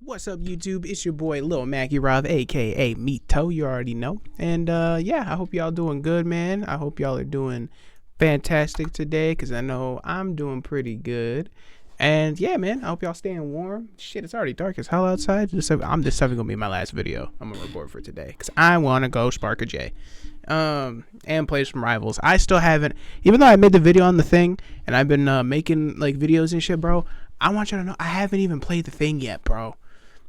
What's up, YouTube? It's your boy Lil Mackie Rob, aka Meat You already know. And yeah, I hope y'all doing good, man. I hope y'all are doing fantastic today, because I know I'm doing pretty good. And yeah, man, I hope y'all staying warm. Shit, it's already dark as hell outside. This definitely gonna be my last video I'm gonna record for today, because I wanna go spark a J. And play some rivals. I still haven't, even though I made the video on the thing and I've been making like videos and shit, bro. I want you to know I haven't even played the thing yet, bro,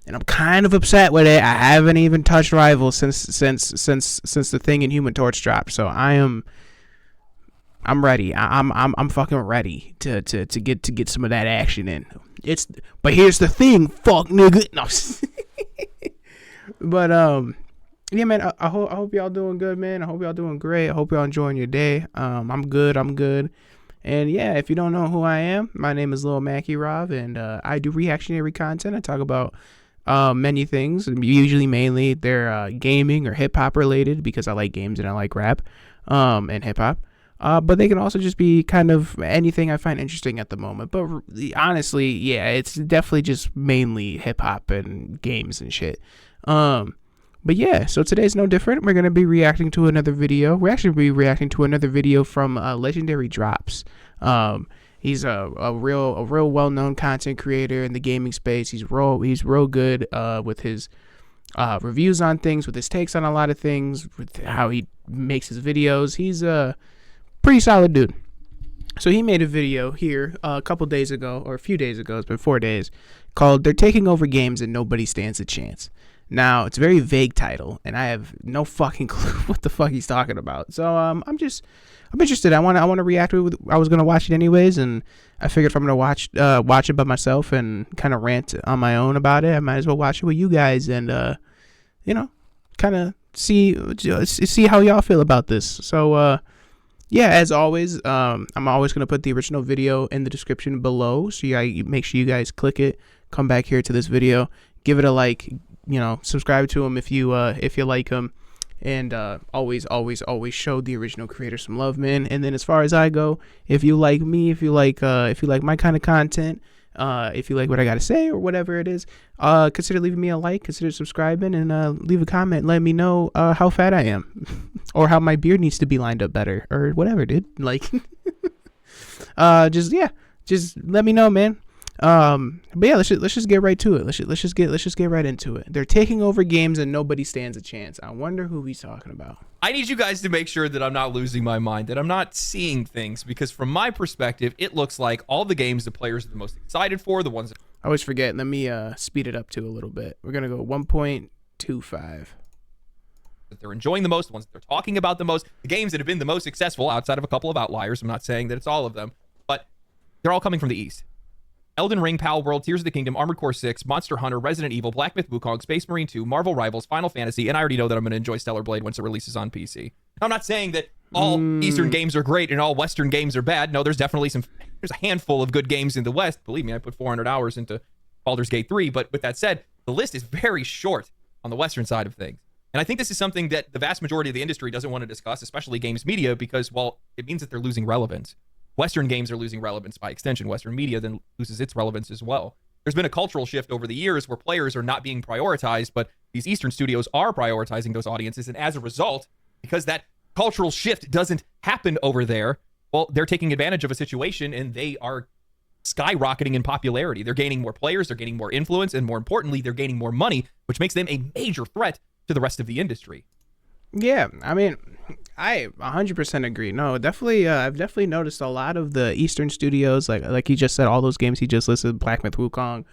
and I'm kind of upset with it. I haven't even touched Rivals since the thing in Human Torch dropped. So I'm ready. I'm fucking ready to get some of that action in. But here's the thing, fuck nigga. No. But yeah, man. I hope y'all doing good, man. I hope y'all doing great. I hope y'all enjoying your day. I'm good. And yeah, if you don't know who I am, my name is Lil Mackie Rob, and I do reactionary content. I talk about many things. Usually, mainly, they're gaming or hip hop related, because I like games and I like rap and hip hop. But they can also just be kind of anything I find interesting at the moment. But honestly, yeah, it's definitely just mainly hip hop and games and shit. But yeah, so today's no different. We're gonna be reacting to another video. We're actually be reacting to another video from Legendary Drops. He's a real well-known content creator in the gaming space. He's real good with his reviews on things, with his takes on a lot of things, with how he makes his videos. He's a pretty solid dude. So he made a video here a couple days ago, or a few days ago. It's been 4 days, called "They're Taking Over Games and Nobody Stands a Chance." Now, it's a very vague title, and I have no fucking clue what the fuck he's talking about. So I'm interested. I want to react to it. I was gonna watch it anyways, and I figured if I'm gonna watch it by myself and kind of rant on my own about it, I might as well watch it with you guys and kind of see how y'all feel about this. So yeah, as always, I'm always gonna put the original video in the description below, so you make sure you guys click it, come back here to this video, give it a like. Subscribe to him if you like him, and always show the original creator some love, man. And then as far as I go, if you like me, if you like my kind of content, if you like what I gotta say or whatever it is, consider leaving me a like, consider subscribing, and leave a comment. Let me know how fat I am, or how my beard needs to be lined up better, or whatever, dude. Like, just let me know, man. But yeah, let's just get right to it. Let's just get right into it. They're taking over games and nobody stands a chance. I wonder who he's talking about. I need you guys to make sure that I'm not losing my mind, that I'm not seeing things, because from my perspective, it looks like all the games the players are the most excited for, the ones that I always forget. Let me speed it up to a little bit. We're gonna go 1.25. that they're enjoying the most, the ones that they're talking about the most, the games that have been the most successful outside of a couple of outliers. I'm not saying that it's all of them, but they're all coming from the East. Elden Ring, Pal World, Tears of the Kingdom, Armored Core 6, Monster Hunter, Resident Evil, Black Myth Wukong, Space Marine 2, Marvel Rivals, Final Fantasy, and I already know that I'm going to enjoy Stellar Blade once it releases on PC. I'm not saying that all Eastern games are great and all Western games are bad. No, there's a handful of good games in the West. Believe me, I put 400 hours into Baldur's Gate 3, but with that said, the list is very short on the Western side of things. And I think this is something that the vast majority of the industry doesn't want to discuss, especially games media, because, well, it means that they're losing relevance. Western games are losing relevance by extension. Western media then loses its relevance as well. There's been a cultural shift over the years where players are not being prioritized, but these Eastern studios are prioritizing those audiences. And as a result, because that cultural shift doesn't happen over there, well, they're taking advantage of a situation and they are skyrocketing in popularity. They're gaining more players, they're gaining more influence, and more importantly, they're gaining more money, which makes them a major threat to the rest of the industry. Yeah, I mean, I 100% agree. No, definitely, I've definitely noticed a lot of the Eastern studios, like you just said, all those games he just listed, Black Myth Wukong,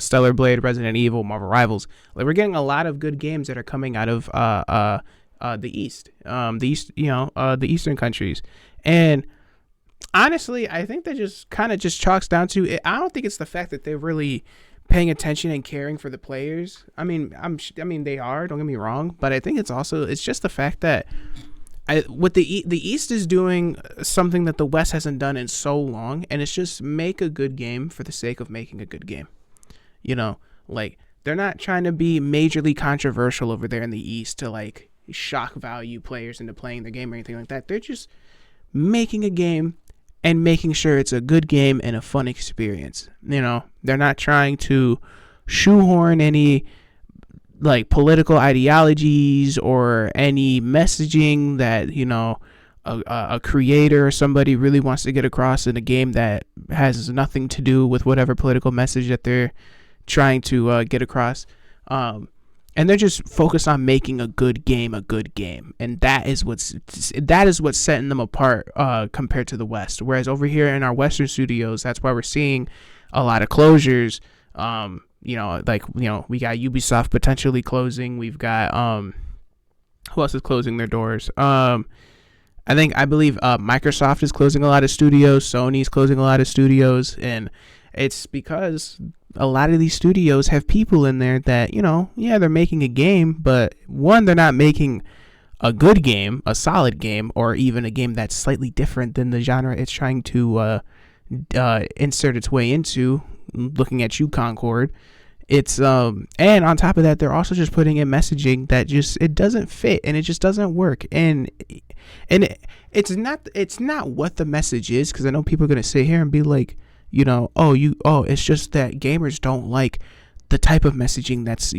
Stellar Blade, Resident Evil, Marvel Rivals. Like, we're getting a lot of good games that are coming out of the East, the Eastern countries. And honestly, I think that just kind of just chalks down to it. I don't think it's the fact that they're really paying attention and caring for the players. I mean, they are, don't get me wrong, but I think it's just the fact that what the East is doing something that the West hasn't done in so long, and it's just make a good game for the sake of making a good game. Like, they're not trying to be majorly controversial over there in the East to like shock value players into playing the game or anything like that. They're just making a game and making sure it's a good game and a fun experience. They're not trying to shoehorn any like political ideologies or any messaging that a creator or somebody really wants to get across in a game that has nothing to do with whatever political message that they're trying to get across. And they're just focused on making a good game, and that is what's setting them apart compared to the West. Whereas over here in our Western studios, that's why we're seeing a lot of closures. We got Ubisoft potentially closing. We've got who else is closing their doors? I believe Microsoft is closing a lot of studios. Sony's closing a lot of studios, and it's because a lot of these studios have people in there that, they're making a game, but one, they're not making a good game, a solid game, or even a game that's slightly different than the genre it's trying to insert its way into. Looking at you, Concord. It's and on top of that, they're also just putting in messaging that it doesn't fit, and it just doesn't work. And it's not what the message is, because I know people are gonna sit here and be like, it's just that gamers don't like the type of messaging that's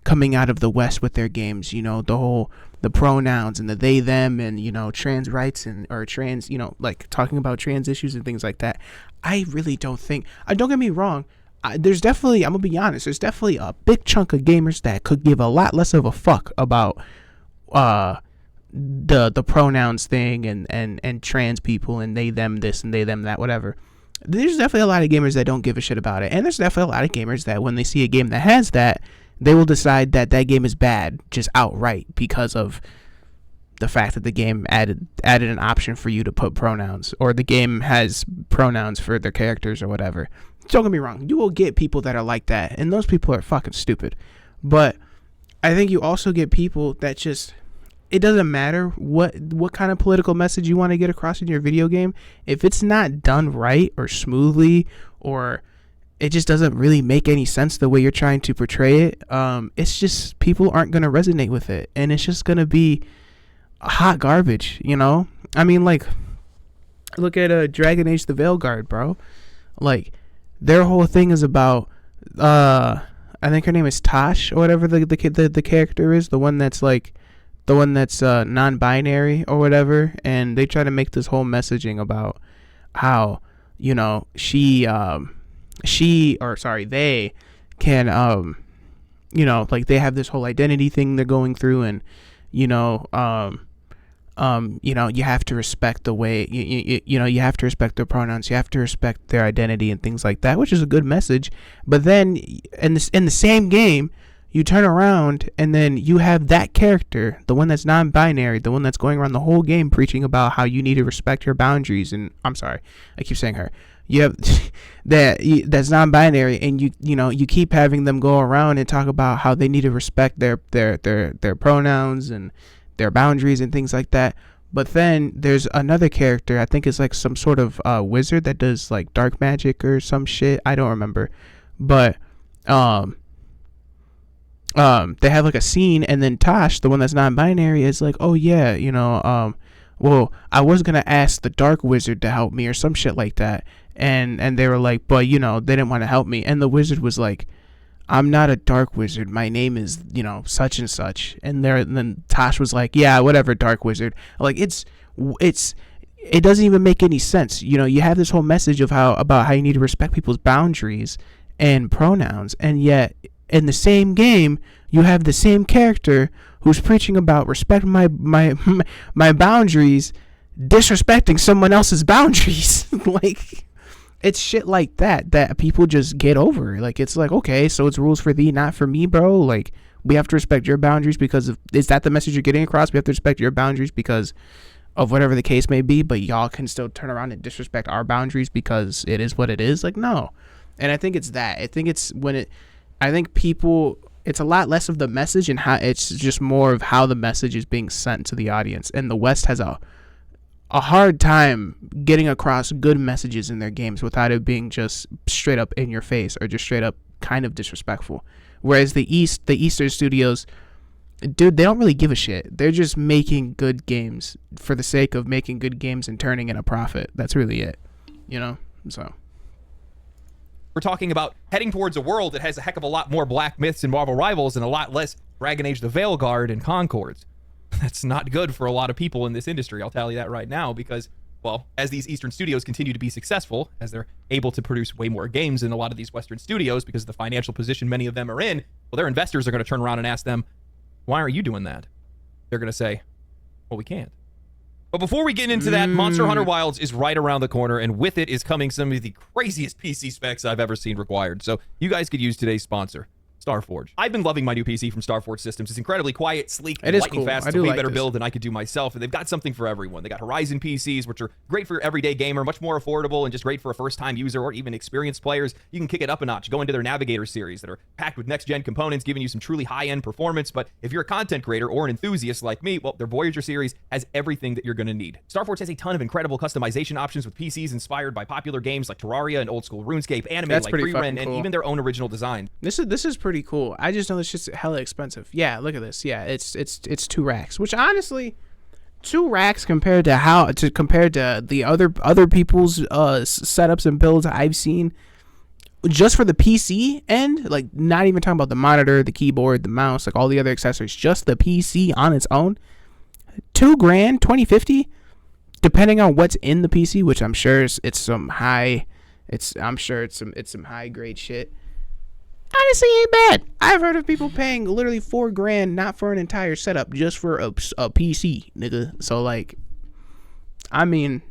coming out of the West with their games. The pronouns and the they them and trans rights or trans like talking about trans issues and things like that. I really don't think. Don't get me wrong. There's definitely, I'm gonna be honest, there's definitely a big chunk of gamers that could give a lot less of a fuck about the pronouns thing and trans people and they them this and they them that, whatever. There's definitely a lot of gamers that don't give a shit about it, and there's definitely a lot of gamers that when they see a game that has that, they will decide that game is bad just outright because of the fact that the game added an option for you to put pronouns, or the game has pronouns for their characters or whatever. Don't get me wrong, you will get people that are like that, and those people are fucking stupid. But I think you also get people that just, it doesn't matter what kind of political message you want to get across in your video game. If it's not done right or smoothly, or it just doesn't really make any sense the way you're trying to portray it, it's just, people aren't going to resonate with it, and it's just going to be hot garbage, I mean, like, look at Dragon Age the Veilguard, bro. Like, their whole thing is about I think her name is Tosh or whatever the character is, the one that's non-binary or whatever, and they try to make this whole messaging about how they can like, they have this whole identity thing they're going through, and you have to respect the way you have to respect their pronouns, you have to respect their identity and things like that, which is a good message. But then in the same game, you turn around and then you have that character, the one that's non-binary, the one that's going around the whole game preaching about how you need to respect your boundaries. And I'm sorry, I keep saying her. You have that's non-binary, and you keep having them go around and talk about how they need to respect their pronouns and their boundaries and things like that. But then there's another character, I think it's like some sort of wizard that does like dark magic or some shit, I don't remember. But they have like a scene, and then Tosh, the one that's non-binary, is like, oh yeah, well, I was gonna ask the dark wizard to help me or some shit like that, and they were like, but they didn't want to help me, and the wizard was like, I'm not a dark wizard, my name is such and such, and then Tosh was like, yeah, whatever, dark wizard. Like, it doesn't even make any sense. You have this whole message about how you need to respect people's boundaries and pronouns, and yet in the same game you have the same character who's preaching about respect my boundaries, disrespecting someone else's boundaries. Like, it's shit like that people just get over. Like, it's like, okay, so it's rules for thee, not for me, bro. Like, we have to respect your boundaries is that the message you're getting across? We have to respect your boundaries because of whatever the case may be, but y'all can still turn around and disrespect our boundaries because it is what it is? Like, no. And I think it's that. I think people, it's a lot less of the message and how, it's just more of how the message is being sent to the audience. And the West has a hard time getting across good messages in their games without it being just straight up in your face or just straight up kind of disrespectful. Whereas the Eastern studios, dude, they don't really give a shit. They're just making good games for the sake of making good games and turning in a profit. That's really it, So We're talking about heading towards a world that has a heck of a lot more Black Myths and Marvel Rivals and a lot less Dragon Age the Veilguard and Concords. That's not good for a lot of people in this industry, I'll tell you that right now, because, well, as these Eastern studios continue to be successful, as they're able to produce way more games than a lot of these Western studios because of the financial position many of them are in, well, their investors are going to turn around and ask them, why aren't you doing that? They're going to say, well, we can't. But before we get into that, Monster Hunter Wilds is right around the corner, and with it is coming some of the craziest PC specs I've ever seen required. So you guys could use today's sponsor, Starforge. I've been loving my new PC from Starforge Systems. It's incredibly quiet, sleek, and lightning fast. It's a way better build than I could do myself, and they've got something for everyone. They got Horizon PCs, which are great for your everyday gamer, much more affordable, and just great for a first-time user or even experienced players. You can kick it up a notch. Go into their Navigator series that are packed with next-gen components, giving you some truly high-end performance. But if you're a content creator or an enthusiast like me, well, their Voyager series has everything that you're going to need. Starforge has a ton of incredible customization options with PCs inspired by popular games like Terraria and old-school RuneScape, anime like Freerun, and even their own original design. This is pretty cool. I just know it's just hella expensive. Yeah, look at this. Yeah, it's 2 racks, which honestly, 2 racks compared to the other people's setups and builds I've seen just for the PC end, like not even talking about the monitor, the keyboard, the mouse, like all the other accessories, just the PC on its own, $2,000, 2050, depending on what's in the PC, which I'm sure it's some high grade shit. Honestly, ain't bad. I've heard of people paying literally $4,000 not for an entire setup, just for a PC, nigga. So like, I mean,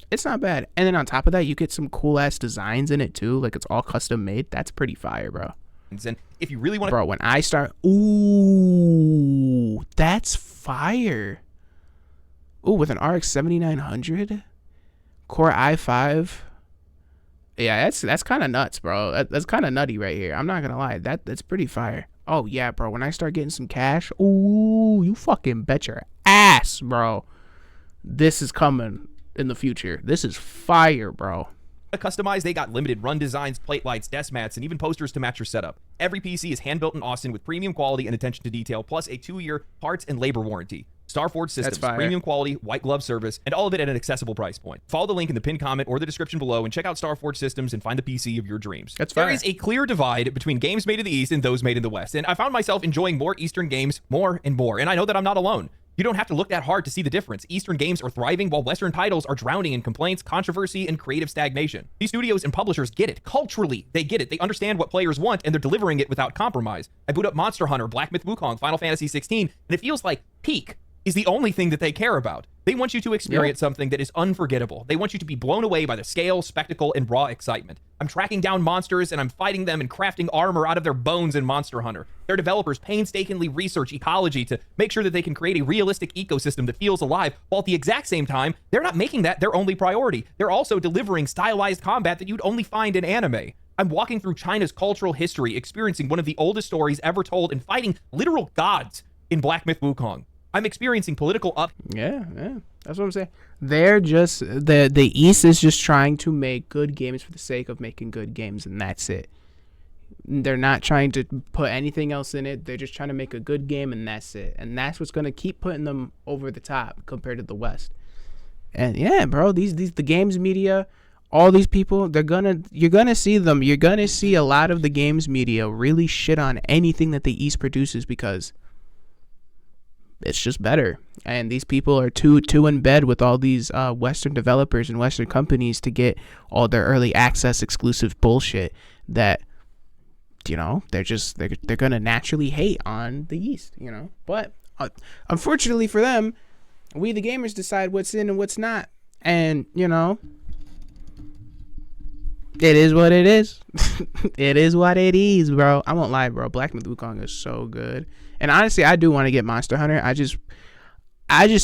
it's not bad. And then on top of that, you get some cool ass designs in it too. Like it's all custom made. That's pretty fire, bro. And if you really want to, bro, when I start, ooh, that's fire. Ooh, with an RX 7900 Core i5. Yeah, that's kind of nuts, bro. That's kind of nutty right here. I'm not gonna lie. That's pretty fire. Oh yeah, bro. When I start getting some cash, ooh, you fucking bet your ass, bro. This is coming in the future. This is fire, bro. Customized, they got limited run designs, plate lights, desk mats, and even posters to match your setup. Every PC is hand built in Austin with premium quality and attention to detail, plus a 2-year parts and labor warranty. Starforge Systems, premium quality, white glove service, and all of it at an accessible price point. Follow the link in the pinned comment or the description below and check out Starforge Systems and find the PC of your dreams. There is a clear divide between games made in the East and those made in the West, and I found myself enjoying more Eastern games more and more, and I know that I'm not alone. You don't have to look that hard to see the difference. Eastern games are thriving while Western titles are drowning in complaints, controversy, and creative stagnation. These studios and publishers get it. Culturally, they get it. They understand what players want, and they're delivering it without compromise. I boot up Monster Hunter, Black Myth Wukong, Final Fantasy 16, and it feels like peak is the only thing that they care about. They want you to experience something that is unforgettable. They want you to be blown away by the scale, spectacle, and raw excitement. I'm tracking down monsters, and I'm fighting them and crafting armor out of their bones in Monster Hunter. Their developers painstakingly research ecology to make sure that they can create a realistic ecosystem that feels alive, while at the exact same time, they're not making that their only priority. They're also delivering stylized combat that you'd only find in anime. I'm walking through China's cultural history, experiencing one of the oldest stories ever told, and fighting literal gods in Black Myth Wukong. I'm experiencing political Yeah, that's what I'm saying. They're just the East is just trying to make good games for the sake of making good games, and that's it. They're not trying to put anything else in it. They're just trying to make a good game, and that's it. And that's what's gonna keep putting them over the top compared to the West. And yeah, bro, the games media, all these people, you're gonna see them. You're gonna see a lot of the games media really shit on anything that the East produces because it's just better, and these people are too in bed with all these Western developers and Western companies to get all their early access exclusive bullshit that, you know, they're gonna naturally hate on the East, you know. But unfortunately for them, we the gamers decide what's in and what's not, and you know, it is what it is. It is what it is, bro. I won't lie, bro. Black Myth Wukong is so good. And honestly, I do want to get Monster Hunter. I just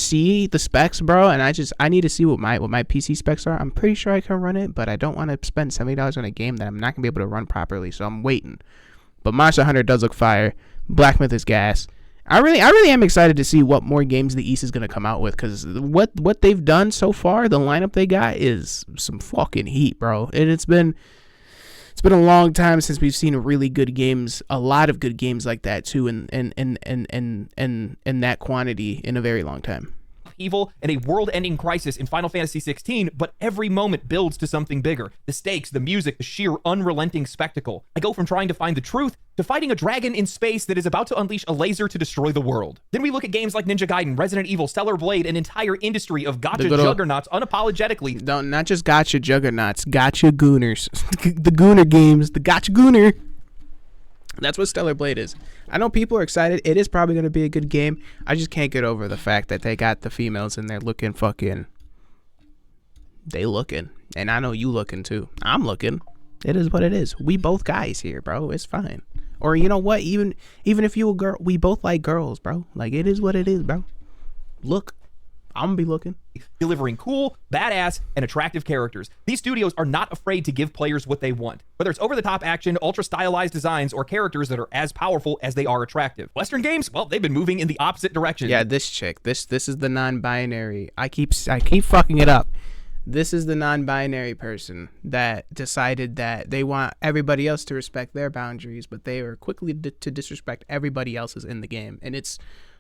see the specs, bro, and I need to see what my PC specs are. I'm pretty sure I can run it, but I don't want to spend $70 on a game that I'm not gonna be able to run properly. So I'm waiting. But Monster Hunter does look fire. Black Myth is gas. I really am excited to see what more games the East is gonna come out with, because what they've done so far, the lineup they got is some fucking heat, bro. And it's been a long time since we've seen really good games, a lot of good games like that too, in that quantity in a very long time. evil and a world-ending crisis in Final Fantasy 16, but every moment builds to something bigger. The stakes, the music, the sheer unrelenting spectacle. I go from trying to find the truth to fighting a dragon in space that is about to unleash a laser to destroy the world. Then we look at games like Ninja Gaiden, Resident Evil, Stellar Blade, an entire industry of gacha juggernauts unapologetically. Not just gacha juggernauts, gacha gooners. The gooner games, the gacha gooner. That's what Stellar Blade is. I know people are excited. It is probably going to be a good game. I just can't get over the fact that they got the females in there looking fucking... They looking. And I know you looking too. I'm looking. It is what it is. We both guys here, bro. It's fine. Or you know what? Even if you a girl, we both like girls, bro. Like, it is what it is, bro. Look. I'm gonna be looking. Delivering cool, badass, and attractive characters. These studios are not afraid to give players what they want. Whether it's over-the-top action, ultra-stylized designs, or characters that are as powerful as they are attractive. Western games, well, they've been moving in the opposite direction. Yeah, this chick. This is the non-binary. I keep fucking it up. This is the non-binary person that decided that they want everybody else to respect their boundaries, but they are quickly to disrespect everybody else's in the game. And it's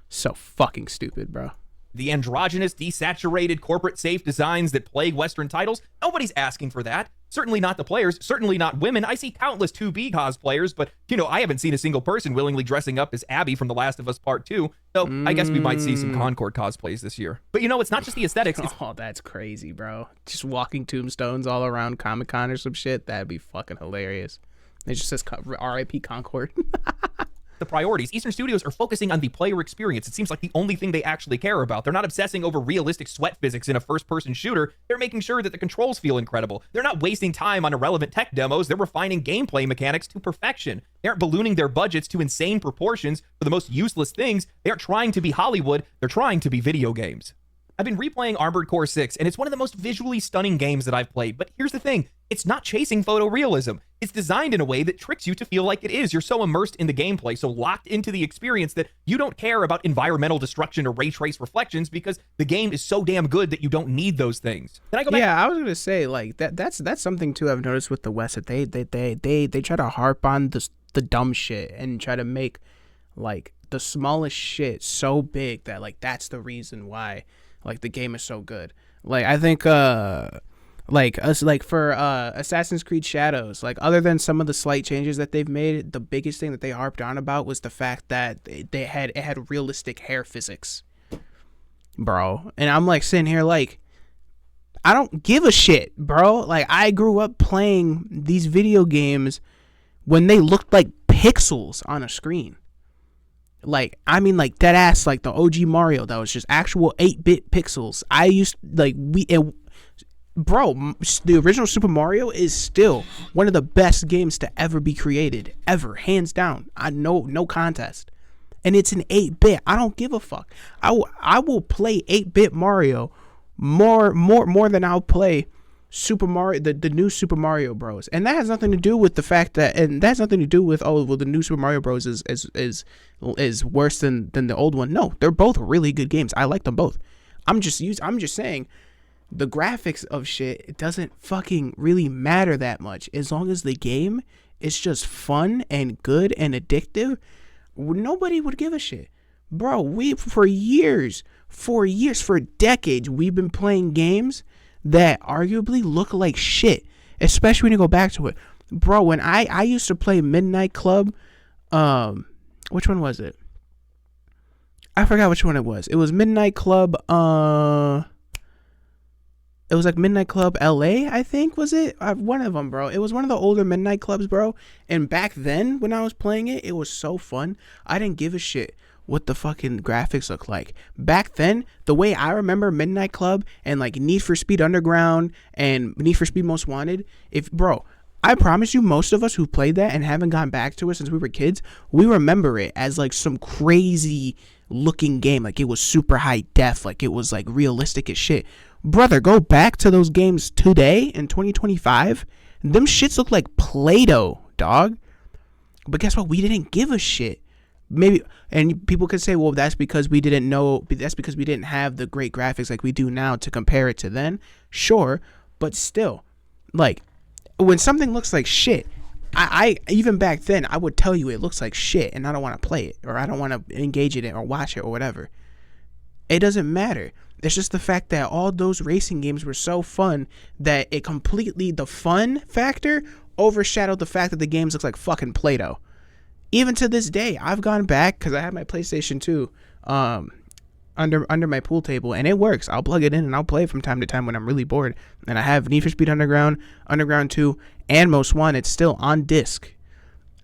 so fucking stupid, bro. The androgynous, desaturated, corporate-safe designs that plague Western titles, nobody's asking for that. Certainly not the players, certainly not women. I see countless 2B cosplayers, but, I haven't seen a single person willingly dressing up as Abby from The Last of Us Part 2, so I guess we might see some Concord cosplays this year. But, it's not just the aesthetics. Oh, that's crazy, bro. Just walking tombstones all around Comic-Con or some shit, that'd be fucking hilarious. It just says R.I.P. Concord. The priorities. Eastern Studios are focusing on the player experience. It seems like the only thing they actually care about. They're not obsessing over realistic sweat physics in a first-person shooter. They're making sure that the controls feel incredible. They're not wasting time on irrelevant tech demos. They're refining gameplay mechanics to perfection. They aren't ballooning their budgets to insane proportions for the most useless things. They aren't trying to be Hollywood. They're trying to be video games. I've been replaying Armored Core 6, and it's one of the most visually stunning games that I've played. But here's the thing. It's not chasing photorealism. It's designed in a way that tricks you to feel like it is. You're so immersed in the gameplay, so locked into the experience that you don't care about environmental destruction or ray trace reflections because the game is so damn good that you don't need those things. Can I go back? Yeah, I was gonna say like that's something too I've noticed with the West that they try to harp on the dumb shit and try to make like the smallest shit so big that like that's the reason why like the game is so good. Like I think for Assassin's Creed Shadows, like other than some of the slight changes that they've made, the biggest thing that they harped on about was the fact that it had realistic hair physics, bro. And I'm like sitting here like I don't give a shit, bro. Like I grew up playing these video games when they looked like pixels on a screen. Like, I mean, like, dead ass, like, the OG Mario, that was just actual 8-bit pixels. Bro, the original Super Mario is still one of the best games to ever be created. Ever. Hands down. No contest. And it's an 8-bit. I don't give a fuck. I will play 8-bit Mario more than I'll play Super Mario, the new Super Mario Bros. And that has nothing to do with the fact that, and that's nothing to do with, oh, well, the new Super Mario Bros. is worse than the old one. No, they're both really good games. I like them both. I'm just saying, the graphics of shit, it doesn't fucking really matter that much. As long as the game is just fun and good and addictive, nobody would give a shit. Bro, for decades, we've been playing games that arguably look like shit, especially when you go back to it. Bro, when I used to play Midnight Club, which one was it? I forgot which one it was. It was Midnight Club, it was like Midnight Club LA, I think, was it? One of them, bro. It was one of the older Midnight Clubs, bro. And back then, when I was playing it, it was so fun. I didn't give a shit what the fucking graphics look like. Back then, the way I remember Midnight Club and like Need for Speed Underground and Need for Speed Most Wanted, I promise you, most of us who played that and haven't gone back to it since we were kids, we remember it as like some crazy looking game. Like it was super high def, like it was like realistic as shit. Brother, go back to those games today in 2025. Them shits look like Play-Doh, dog. But guess what? We didn't give a shit. Maybe, and people could say, well, that's because we didn't have the great graphics like we do now to compare it to then. Sure, but still, like, when something looks like shit, I even back then, I would tell you it looks like shit and I don't want to play it or I don't want to engage in it or watch it or whatever. It doesn't matter. It's just the fact that all those racing games were so fun that it completely, the fun factor overshadowed the fact that the games look like fucking Play-Doh. Even to this day, I've gone back because I have my PlayStation 2 under my pool table, and it works. I'll plug it in and I'll play it from time to time when I'm really bored. And I have Need for Speed Underground, Underground 2, and Most Wanted still on disc.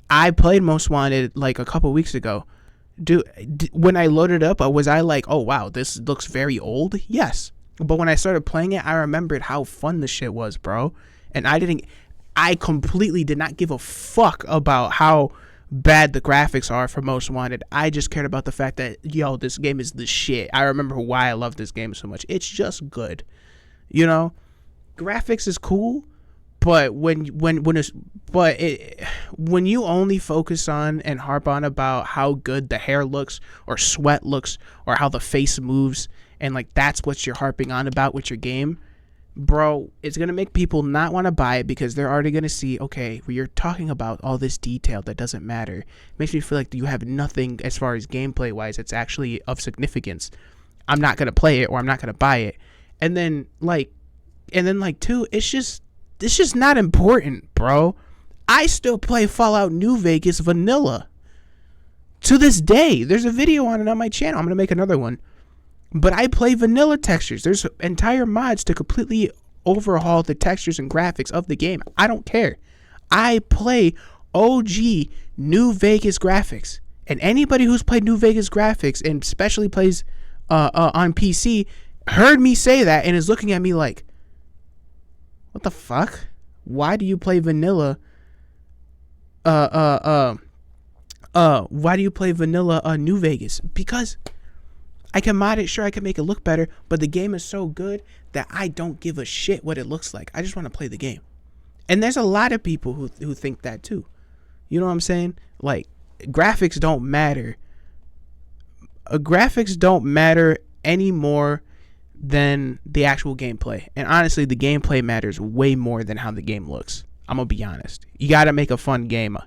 I played Most Wanted like a couple weeks ago. Dude, when I loaded up, was I like, oh wow, this looks very old? Yes. But when I started playing it, I remembered how fun the shit was, bro. And I completely did not give a fuck about how bad the graphics are for Most Wanted. I just cared about the fact that, yo, this game is the shit. I remember why I love this game so much. It's just good. You know? Graphics is cool, but when you only focus on and harp on about how good the hair looks or sweat looks or how the face moves, and like that's what you're harping on about with your game, bro, it's going to make people not want to buy it because they're already going to see, okay, well, you're talking about all this detail that doesn't matter. It makes me feel like you have nothing as far as gameplay wise that's actually of significance. I'm not going to play it or I'm not going to buy it. And then two, it's just not important, bro. I still play Fallout New Vegas vanilla to this day. There's a video on it on my channel. I'm going to make another one. But I play vanilla textures. There's entire mods to completely overhaul the textures and graphics of the game. I don't care. I play OG New Vegas graphics. And anybody who's played New Vegas graphics and especially plays on PC heard me say that and is looking at me like, what the fuck? Why do you play vanilla? Why do you play vanilla New Vegas? Because I can mod it, sure, I can make it look better, but the game is so good that I don't give a shit what it looks like. I just want to play the game. And there's a lot of people who think that too. You know what I'm saying? Like, graphics don't matter. Graphics don't matter any more than the actual gameplay. And honestly, the gameplay matters way more than how the game looks. I'm going to be honest. You got to make a fun game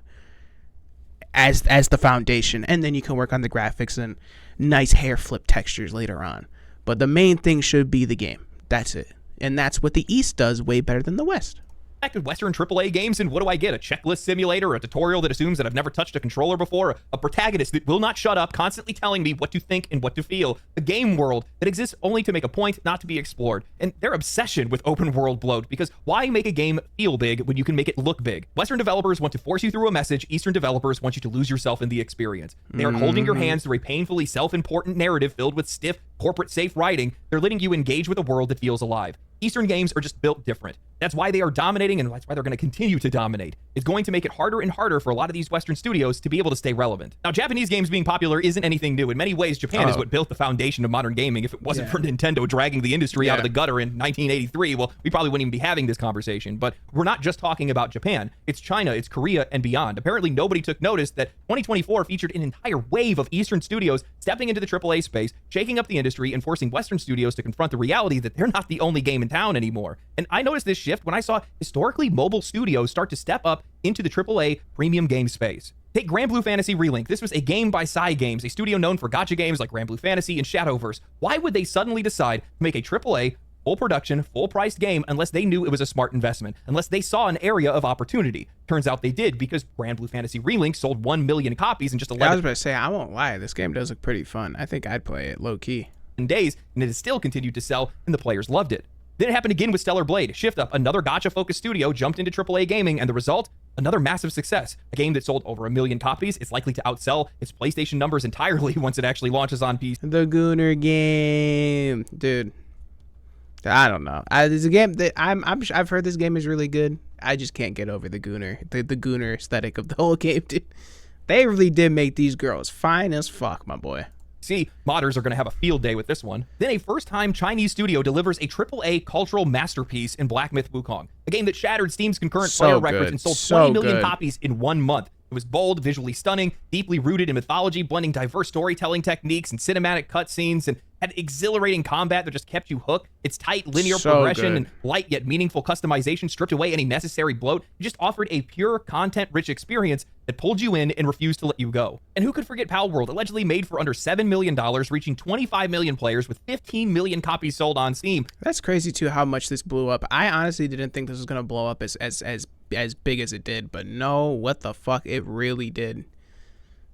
as the foundation, and then you can work on the graphics and nice hair flip textures later on. But the main thing should be the game. That's it. And that's what the East does way better than the West. At Western AAA games, and what do I get? A checklist simulator, a tutorial that assumes that I've never touched a controller before, a protagonist that will not shut up, constantly telling me what to think and what to feel, a game world that exists only to make a point, not to be explored, and their obsession with open world bloat, because why make a game feel big when you can make it look big? Western developers want to force you through a message, Eastern developers want you to lose yourself in the experience. They are holding your hands through a painfully self-important narrative filled with stiff, corporate-safe writing. They're letting you engage with a world that feels alive. Eastern games are just built different. That's why they are dominating, and that's why they're going to continue to dominate. It's going to make it harder and harder for a lot of these Western studios to be able to stay relevant. Now, Japanese games being popular isn't anything new. In many ways, Japan is what built the foundation of modern gaming. If it wasn't for Nintendo dragging the industry out of the gutter in 1983, well, we probably wouldn't even be having this conversation. But we're not just talking about Japan. It's China, it's Korea, and beyond. Apparently, nobody took notice that 2024 featured an entire wave of Eastern studios stepping into the AAA space, shaking up the industry, and forcing Western studios to confront the reality that they're not the only game in town anymore. And I noticed this shift when I saw historically mobile studios start to step up into the AAA premium game space. Take Grand Blue Fantasy Relink. This was a game by Psy Games, a studio known for gacha games like Grand Blue Fantasy and Shadowverse. Why would they suddenly decide to make a AAA, full production, full-priced game unless they knew it was a smart investment, unless they saw an area of opportunity? Turns out they did, because Grand Blue Fantasy Relink sold 1 million copies in just 11 I was about to say, I won't lie, this game does look pretty fun. I think I'd play it low-key. days, and it has still continued to sell, and the players loved it. Then it happened again with Stellar Blade. Shift Up, another gacha-focused studio, jumped into AAA gaming, and the result? Another massive success. A game that sold over 1 million copies. It's likely to outsell its PlayStation numbers entirely once it actually launches on PC. The Gooner game, dude. I don't know. There's a game that I've heard this game is really good. I just can't get over the Gooner, the Gooner aesthetic of the whole game, dude. They really did make these girls fine as fuck, my boy. See, modders are going to have a field day with this one. Then a first-time Chinese studio delivers a AAA cultural masterpiece in Black Myth Wukong, a game that shattered Steam's concurrent player records and sold 20 million copies in 1 month. It was bold, visually stunning, deeply rooted in mythology, blending diverse storytelling techniques and cinematic cutscenes, and had exhilarating combat that just kept you hooked. Its tight linear progression and light yet meaningful customization stripped away any necessary bloat. It just offered a pure, content-rich experience that pulled you in and refused to let you go. And who could forget Pal World, allegedly made for under $7 million, reaching 25 million players with 15 million copies sold on Steam. That's crazy too, how much this blew up. I honestly didn't think this was gonna blow up as big as it did, but no, what the fuck, it really did.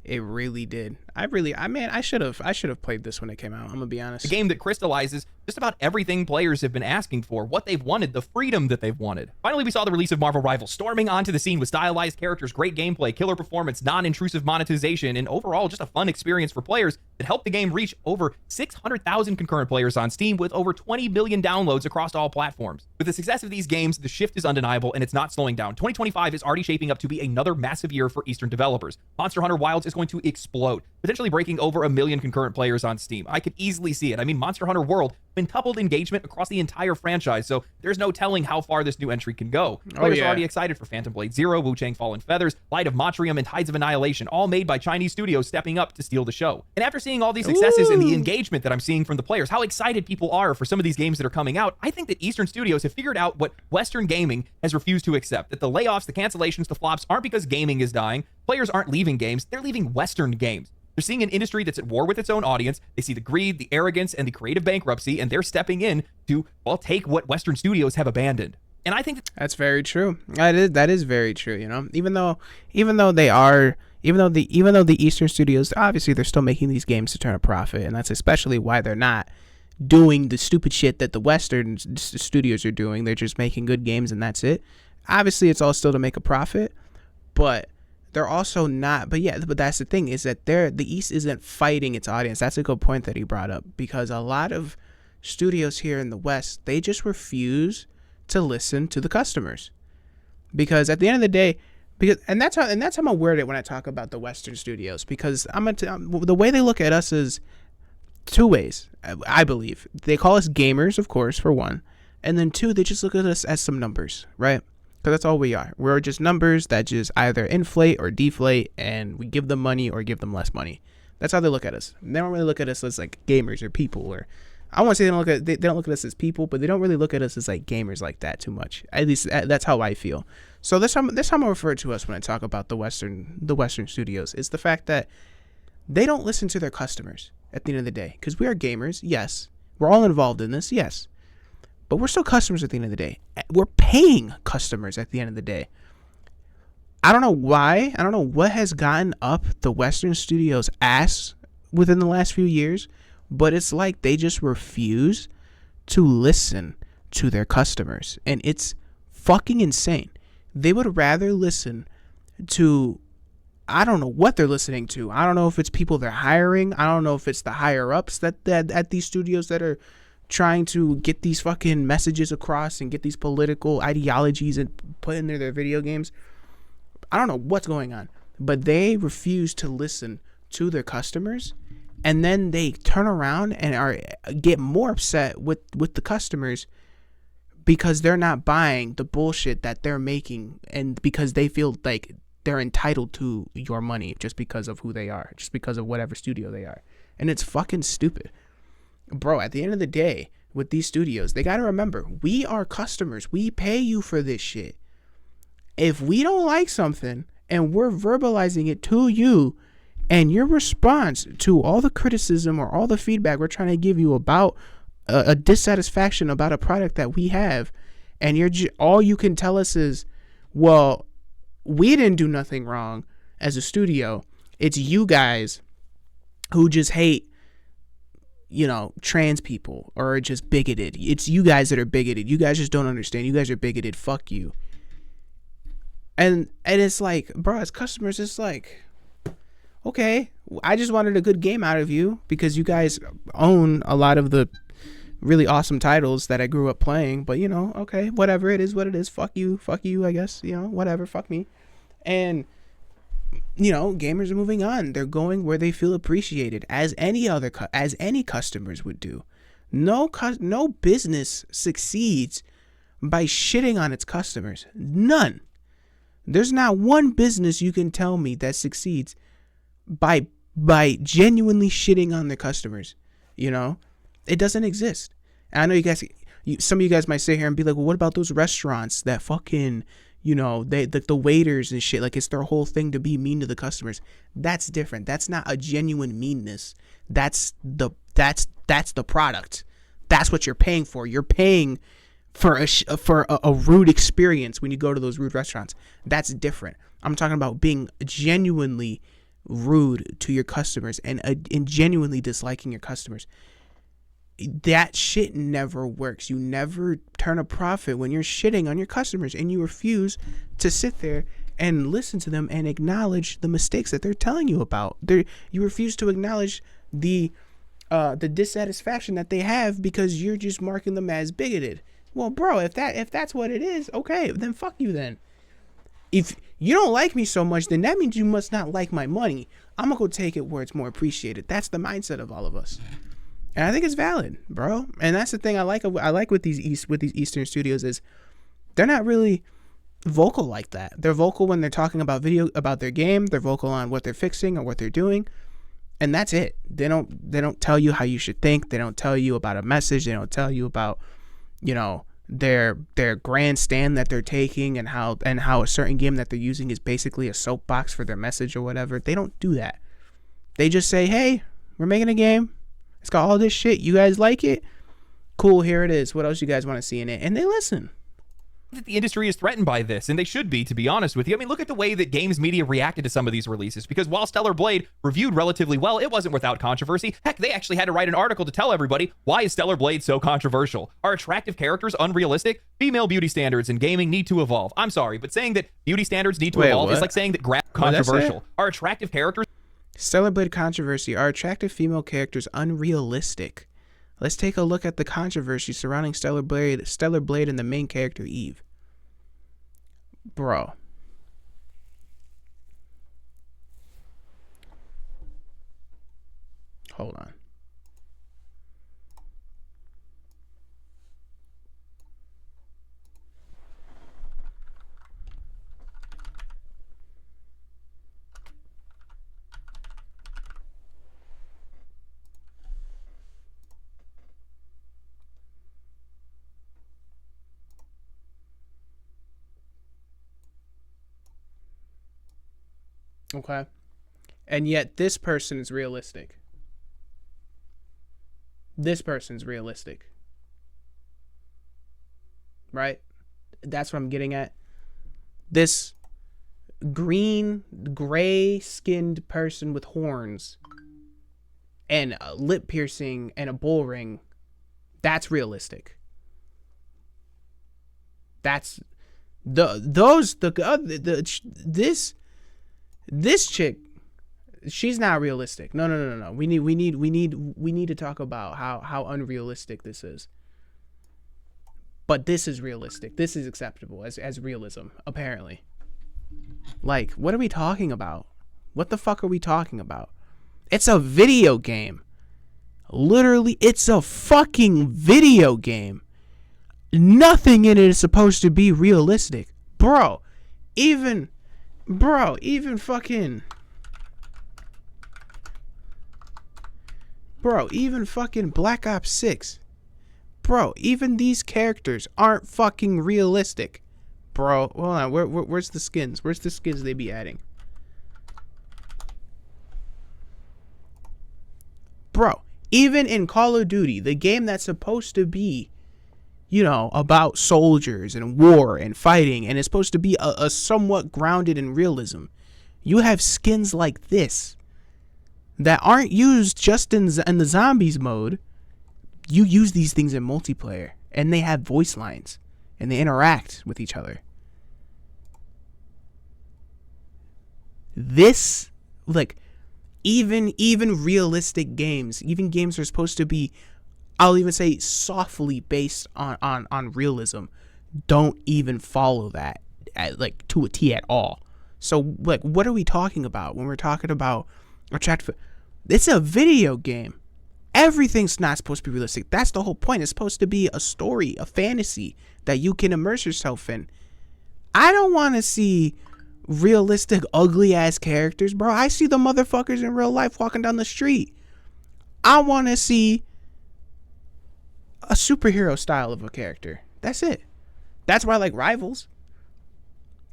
It really did. I should have played this when it came out. I'm gonna be honest. A game that crystallizes just about everything players have been asking for, what they've wanted, the freedom that they've wanted. Finally, we saw the release of Marvel Rivals, storming onto the scene with stylized characters, great gameplay, killer performance, non-intrusive monetization, and overall just a fun experience for players that helped the game reach over 600,000 concurrent players on Steam with over 20 billion downloads across all platforms. With the success of these games, the shift is undeniable and it's not slowing down. 2025 is already shaping up to be another massive year for Eastern developers. Monster Hunter Wilds is going to explode, potentially breaking over 1 million concurrent players on Steam. I could easily see it. I mean, Monster Hunter World quintupled engagement across the entire franchise, so there's no telling how far this new entry can go. Players are already excited for Phantom Blade Zero, Wu Chang Fallen Feathers, Light of Motrium, and Tides of Annihilation, all made by Chinese studios stepping up to steal the show. And after seeing all these successes and the engagement that I'm seeing from the players, how excited people are for some of these games that are coming out, I think that Eastern studios have figured out what Western gaming has refused to accept, that the layoffs, the cancellations, the flops aren't because gaming is dying. Players aren't leaving games, they're leaving Western games. They're seeing an industry that's at war with its own audience. They see the greed, the arrogance, and the creative bankruptcy, and they're stepping in to, well, take what Western studios have abandoned. And I think that's very true. That is very true. You know, even though the Eastern studios, obviously they're still making these games to turn a profit, and that's especially why they're not doing the stupid shit that the Western studios are doing. They're just making good games and that's it. Obviously, it's all still to make a profit, but they're also not. But that's the thing, is that the East isn't fighting its audience. That's a good point that he brought up, because a lot of studios here in the West, they just refuse to listen to the customers, because at the end of the day, and that's how I'm worded when I talk about the Western studios, because the way they look at us is two ways. I believe they call us gamers, of course, for one, and then two, they just look at us as some numbers, right? Because that's all we are. We're just numbers that just either inflate or deflate, and we give them money or give them less money. That's how they look at us. They don't really look at us as like gamers or people, or I want to say they don't look at us as people, but they don't really look at us as like gamers like that too much. At least that's how I feel. So that's how I refer to us when I talk about the Western studios. It's the fact that they don't listen to their customers at the end of the day, because we are gamers. Yes, we're all involved in this. Yes. But we're still customers at the end of the day. We're paying customers at the end of the day. I don't know why. I don't know what has gotten up the Western studios' ass within the last few years, but it's like they just refuse to listen to their customers. And it's fucking insane. They would rather listen to, I don't know what they're listening to. I don't know if it's people they're hiring. I don't know if it's the higher ups that at these studios that are trying to get these fucking messages across and get these political ideologies and put in their video games. I don't know what's going on, but they refuse to listen to their customers, and then they turn around and get more upset with the customers because they're not buying the bullshit that they're making, and because they feel like they're entitled to your money just because of who they are, just because of whatever studio they are. And it's fucking stupid. Bro, at the end of the day, with these studios, they got to remember, we are customers. We pay you for this shit. If we don't like something and we're verbalizing it to you, and your response to all the criticism or all the feedback we're trying to give you about a dissatisfaction about a product that we have, and all you can tell us is, well, we didn't do nothing wrong as a studio. It's you guys who just hate, trans people, or are just bigoted. It's you guys that are bigoted. You guys just don't understand. You guys are bigoted. Fuck you. And it's like, bro, as customers, it's like, okay, I just wanted a good game out of you because you guys own a lot of the really awesome titles that I grew up playing. But, okay, whatever, it is what it is. Fuck you, I guess. Whatever, fuck me. And gamers are moving on. They're going where they feel appreciated, as any customers would do. No business succeeds by shitting on its customers. None. There's not one business you can tell me that succeeds by genuinely shitting on their customers. It doesn't exist. And I know some of you guys might sit here and be like, well, what about those restaurants that fucking you know, the waiters and shit. Like, it's their whole thing to be mean to the customers. That's different. That's not a genuine meanness. That's the product. That's what you're paying for. You're paying for a rude experience when you go to those rude restaurants. That's different. I'm talking about being genuinely rude to your customers and genuinely disliking your customers. That shit never works. You never turn a profit when you're shitting on your customers, and you refuse to sit there and listen to them and acknowledge the mistakes that they're telling you about. You refuse to acknowledge the dissatisfaction that they have because you're just marking them as bigoted. Well, bro, if that's what it is, okay, then fuck you then. If you don't like me so much, then that means you must not like my money. I'm gonna go take it where it's more appreciated. That's the mindset of all of us. And I think it's valid, bro. And that's the thing I like with these Eastern studios is they're not really vocal like that. They're vocal when they're talking about their game. They're vocal on what they're fixing or what they're doing. And that's it. They don't tell you how you should think. They don't tell you about a message. They don't tell you about, you know, their grandstand that they're taking and how a certain game that they're using is basically a soapbox for their message or whatever. They don't do that. They just say, hey, we're making a game. It's got all this shit. You guys like it? Cool, here it is. What else you guys want to see in it? And they listen. The industry is threatened by this, and they should be, to be honest with you. I mean, look at the way that games media reacted to some of these releases, because while Stellar Blade reviewed relatively well, it wasn't without controversy. Heck, they actually had to write an article to tell everybody, why is Stellar Blade so controversial? Are attractive characters unrealistic? Female beauty standards in gaming need to evolve. I'm sorry, but saying that beauty standards need to evolve is like saying that controversial. Are attractive characters... Stellar Blade controversy. Are attractive female characters unrealistic? Let's take a look at the controversy surrounding Stellar Blade and the main character, Eve. Bro. Hold on. Okay. And yet this person is realistic. This person's realistic. Right? That's what I'm getting at. This green, gray-skinned person with horns and a lip piercing and a bull ring, that's realistic. That's this chick, she's not realistic. No. We need to talk about how unrealistic this is. But this is realistic. This is acceptable as realism, apparently. Like, what are we talking about? What the fuck are we talking about? It's a video game. Literally, it's a fucking video game. Nothing in it is supposed to be realistic. Bro, even fucking Black Ops 6. Bro, even these characters aren't fucking realistic. Bro, hold on, where's the skins? Where's the skins they be adding? Bro, even in Call of Duty, the game that's supposed to be, you know, about soldiers and war and fighting, and it's supposed to be a somewhat grounded in realism, you have skins like this that aren't used just in the zombies mode. You use these things in multiplayer, and they have voice lines, and they interact with each other. This, like, even realistic games, even games that are supposed to be, I'll even say, softly based on realism, don't even follow that like to a T at all. So, like, what are we talking about when we're talking about attractive? It's a video game. Everything's not supposed to be realistic. That's the whole point. It's supposed to be a story, a fantasy that you can immerse yourself in. I don't want to see realistic, ugly ass characters, bro. I see the motherfuckers in real life walking down the street. I want to see a superhero style of a character. That's it. That's why I like Rivals.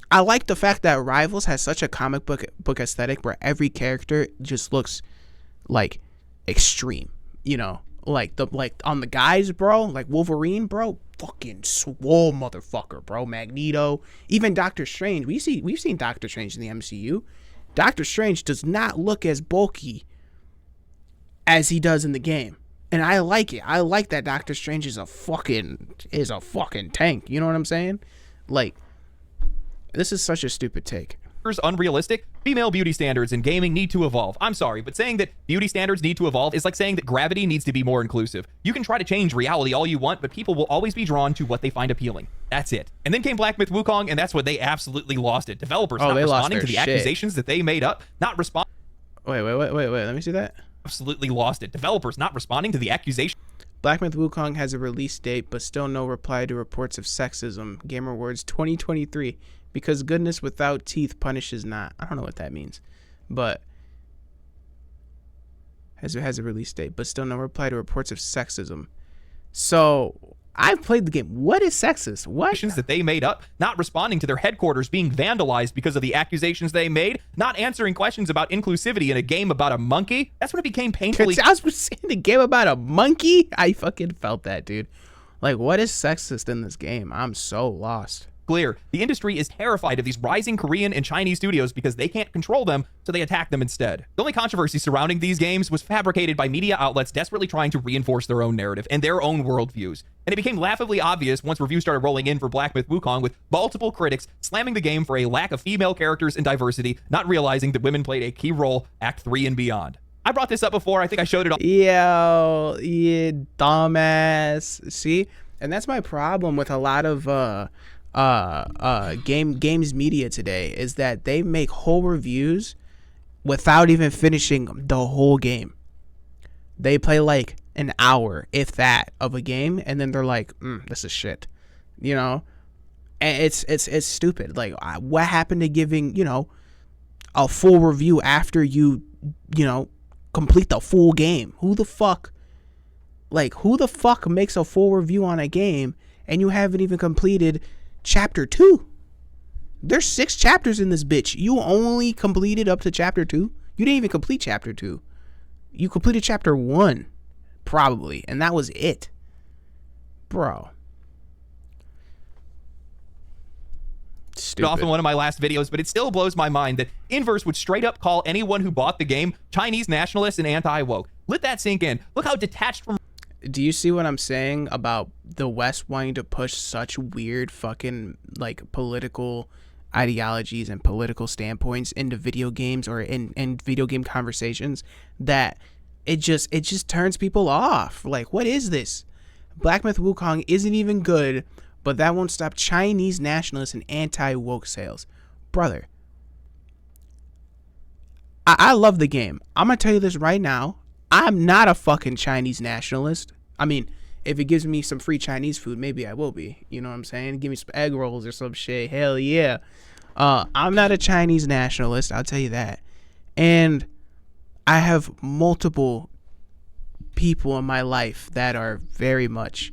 I like the fact that Rivals has such a comic book aesthetic where every character just looks like extreme, you know, like on the guys, bro, like Wolverine, bro, fucking swole motherfucker, bro. Magneto, even Doctor Strange. We've seen Doctor Strange in the MCU. Doctor Strange does not look as bulky as he does in the game, and I like it. I like that Doctor Strange is a fucking tank. You know what I'm saying? Like, this is such a stupid take. Unrealistic. Female beauty standards in gaming need to evolve. I'm sorry, but saying that beauty standards need to evolve is like saying that gravity needs to be more inclusive. You can try to change reality all you want, but people will always be drawn to what they find appealing. That's it. And then came Black Myth Wukong, and that's what they absolutely lost it. Developers not responding to the accusations that they made up, not responding. Wait, let me see that. Absolutely lost it. Developers not responding to the accusations. Black Myth Wukong has a release date, but still no reply to reports of sexism. Game Awards 2023. Because goodness without teeth punishes not. I don't know what that means, but has a release date, but still no reply to reports of sexism. So I've played the game. What is sexist? What? That they made up, not responding to their headquarters being vandalized because of the accusations they made, not answering questions about inclusivity in a game about a monkey. That's when it became painfully. I was saying the game about a monkey. I fucking felt that, dude. Like, what is sexist in this game? I'm so lost. Clear. The industry is terrified of these rising Korean and Chinese studios because they can't control them, so they attack them instead. The only controversy surrounding these games was fabricated by media outlets desperately trying to reinforce their own narrative and their own worldviews. And it became laughably obvious once reviews started rolling in for Black Myth Wukong, with multiple critics slamming the game for a lack of female characters and diversity, not realizing that women played a key role Act 3 and beyond. I brought this up before. I think I showed it all. Yo, you dumbass. See? And that's my problem with a lot of games media today, is that they make whole reviews without even finishing the whole game. They play like an hour, if that, of a game, and then they're like, this is shit, you know. And it's stupid. Like, what happened to giving, you know, a full review after you know, complete the full game? Who the fuck makes a full review on a game and you haven't even completed Chapter 2? There's 6 chapters in this bitch. You only completed up to Chapter 2? You didn't even complete Chapter 2. You completed Chapter 1, probably, and that was it. Bro. Stupid. Off in one of my last videos, but it still blows my mind that Inverse would straight up call anyone who bought the game Chinese nationalist and anti-woke. Let that sink in. Look how detached from... Do you see what I'm saying about the West wanting to push such weird fucking like political ideologies and political standpoints into video games or in video game conversations, that it just turns people off? Like, what is this? Black Myth Wukong isn't even good, but that won't stop Chinese nationalists and anti-woke sales. Brother, I love the game. I'm gonna tell you this right now. I'm not a fucking Chinese nationalist. I mean, if it gives me some free Chinese food, maybe I will be. You know what I'm saying? Give me some egg rolls or some shit. Hell yeah. I'm not a Chinese nationalist, I'll tell you that. And I have multiple people in my life that are very much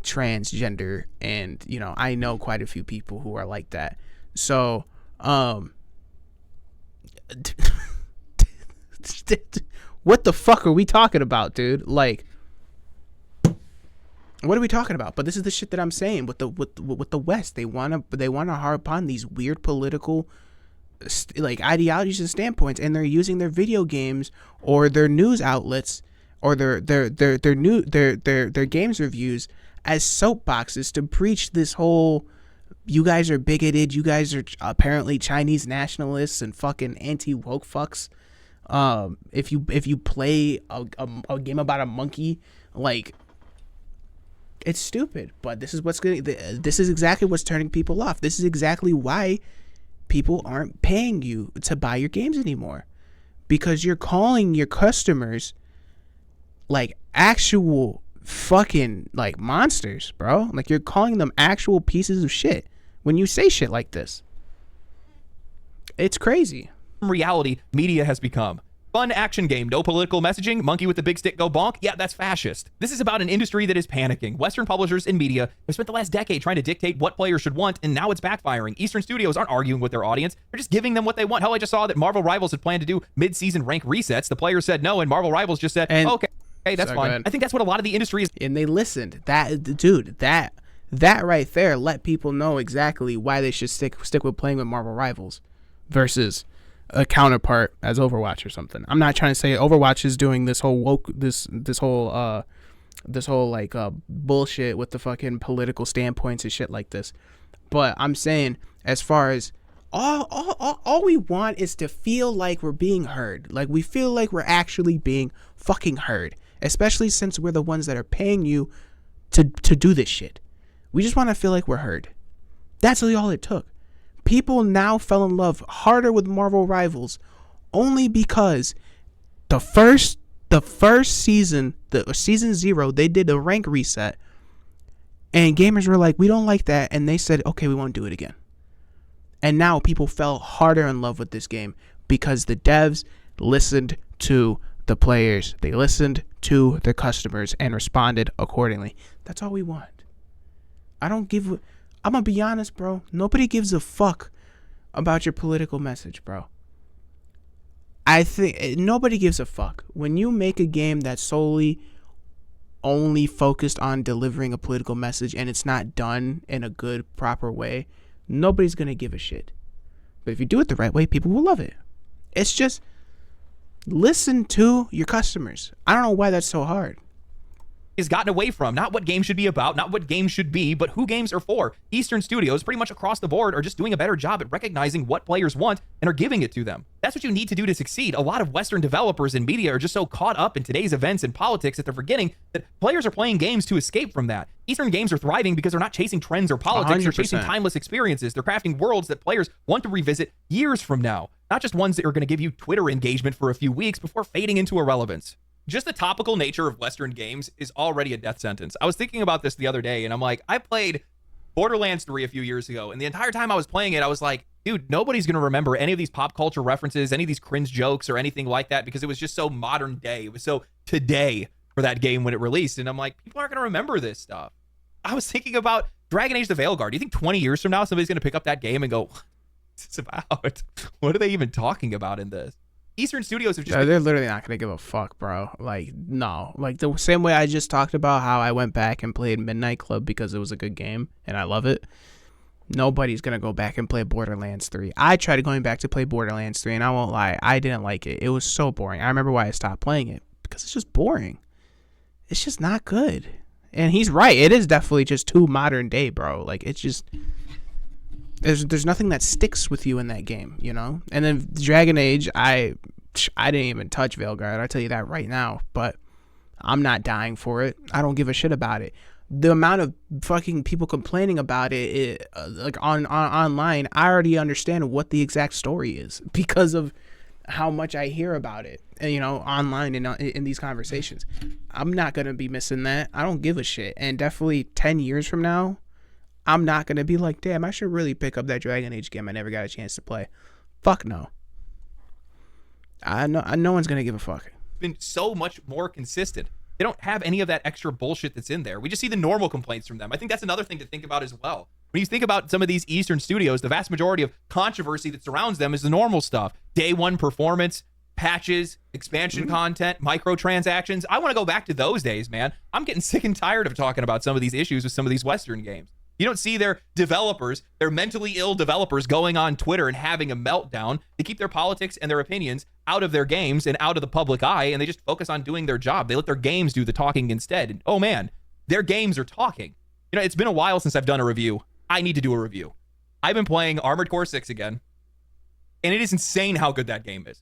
transgender, and, you know, I know quite a few people who are like that. So, what the fuck are we talking about, dude? Like, what are we talking about? But this is the shit that I'm saying with the West. They wanna harp on these weird political like ideologies and standpoints, and they're using their video games or their news outlets or their games reviews as soapboxes to preach this whole, you guys are bigoted, you guys are apparently Chinese nationalists and fucking anti-woke fucks. If you play a game about a monkey, like, it's stupid. But this is exactly what's turning people off. This is exactly why people aren't paying you to buy your games anymore, because you're calling your customers like actual fucking like monsters, bro. Like, you're calling them actual pieces of shit when you say shit like this. It's crazy. Reality media has become. Fun action game, no political messaging, monkey with the big stick go bonk. Yeah, that's fascist. This is about an industry that is panicking. Western publishers and media have spent the last decade trying to dictate what players should want, and now it's backfiring. Eastern studios aren't arguing with their audience. They're just giving them what they want. Hell, I just saw that Marvel Rivals had planned to do mid-season rank resets. The players said no, and Marvel Rivals just said, okay, that's fine. I think that's what a lot of the industry is. And they listened. That right there let people know exactly why they should stick with playing with Marvel Rivals versus a counterpart as Overwatch or something. I'm not trying to say Overwatch is doing this whole woke this whole like bullshit with the fucking political standpoints and shit like this. But I'm saying, as far as all we want is to feel like we're being heard. Like, we feel like we're actually being fucking heard, especially since we're the ones that are paying you to do this shit. We just want to feel like we're heard. That's really all it took. People now fell in love harder with Marvel Rivals only because the first season, season 0, they did a rank reset, and gamers were like, we don't like that, and they said, okay, we won't do it again. And now people fell harder in love with this game because the devs listened to the players, they listened to their customers, and responded accordingly. That's all we want. I'm gonna be honest, bro. Nobody gives a fuck about your political message, bro. I think nobody gives a fuck. When you make a game that's solely only focused on delivering a political message and it's not done in a good, proper way, nobody's gonna give a shit. But if you do it the right way, people will love it. It's just listen to your customers. I don't know why that's so hard. Is gotten away from, not what games should be about, not what games should be, but who games are for. Eastern studios, pretty much across the board, are just doing a better job at recognizing what players want and are giving it to them. That's what you need to do to succeed. A lot of Western developers and media are just so caught up in today's events and politics that they're forgetting that players are playing games to escape from that. Eastern games are thriving because they're not chasing trends or politics. 100%. They're chasing timeless experiences. They're crafting worlds that players want to revisit years from now, not just ones that are going to give you Twitter engagement for a few weeks before fading into irrelevance. Just the topical nature of Western games is already a death sentence. I was thinking about this the other day, and I'm like, I played Borderlands 3 a few years ago, and the entire time I was playing it, I was like, dude, nobody's going to remember any of these pop culture references, any of these cringe jokes, or anything like that, because it was just so modern day. It was so today for that game when it released, and I'm like, people aren't going to remember this stuff. I was thinking about Dragon Age the Veilguard. Do you think 20 years from now, somebody's going to pick up that game and go, what's this about? What are they even talking about in this? Eastern studios have just they're literally not gonna give a fuck, bro. Like, no. Like, the same way I just talked about how I went back and played Midnight Club because it was a good game and I love it. Nobody's gonna go back and play Borderlands 3. I tried going back to play Borderlands 3, and I won't lie, I didn't like it. It was so boring. I remember why I stopped playing it, because it's just boring. It's just not good. And he's right. It is definitely just too modern day, bro. Like, it's just there's nothing that sticks with you in that game, you know? And then Dragon Age, I didn't even touch Veilguard, I'll tell you that right now, but I'm not dying for it. I don't give a shit about it. The amount of fucking people complaining about it, like online, I already understand what the exact story is because of how much I hear about it, you know, online and in these conversations. I'm not going to be missing that. I don't give a shit. And definitely 10 years from now, I'm not going to be like, damn, I should really pick up that Dragon Age game I never got a chance to play. Fuck no. I know no one's going to give a fuck. Been so much more consistent. They don't have any of that extra bullshit that's in there. We just see the normal complaints from them. I think that's another thing to think about as well. When you think about some of these Eastern studios, the vast majority of controversy that surrounds them is the normal stuff. Day one performance, patches, expansion content, microtransactions. I want to go back to those days, man. I'm getting sick and tired of talking about some of these issues with some of these Western games. You don't see their developers, their mentally ill developers, going on Twitter and having a meltdown. They keep their politics and their opinions out of their games and out of the public eye, and they just focus on doing their job. They let their games do the talking instead. And, oh man, their games are talking. You know, it's been a while since I've done a review. I need to do a review. I've been playing Armored Core 6 again, and it is insane how good that game is.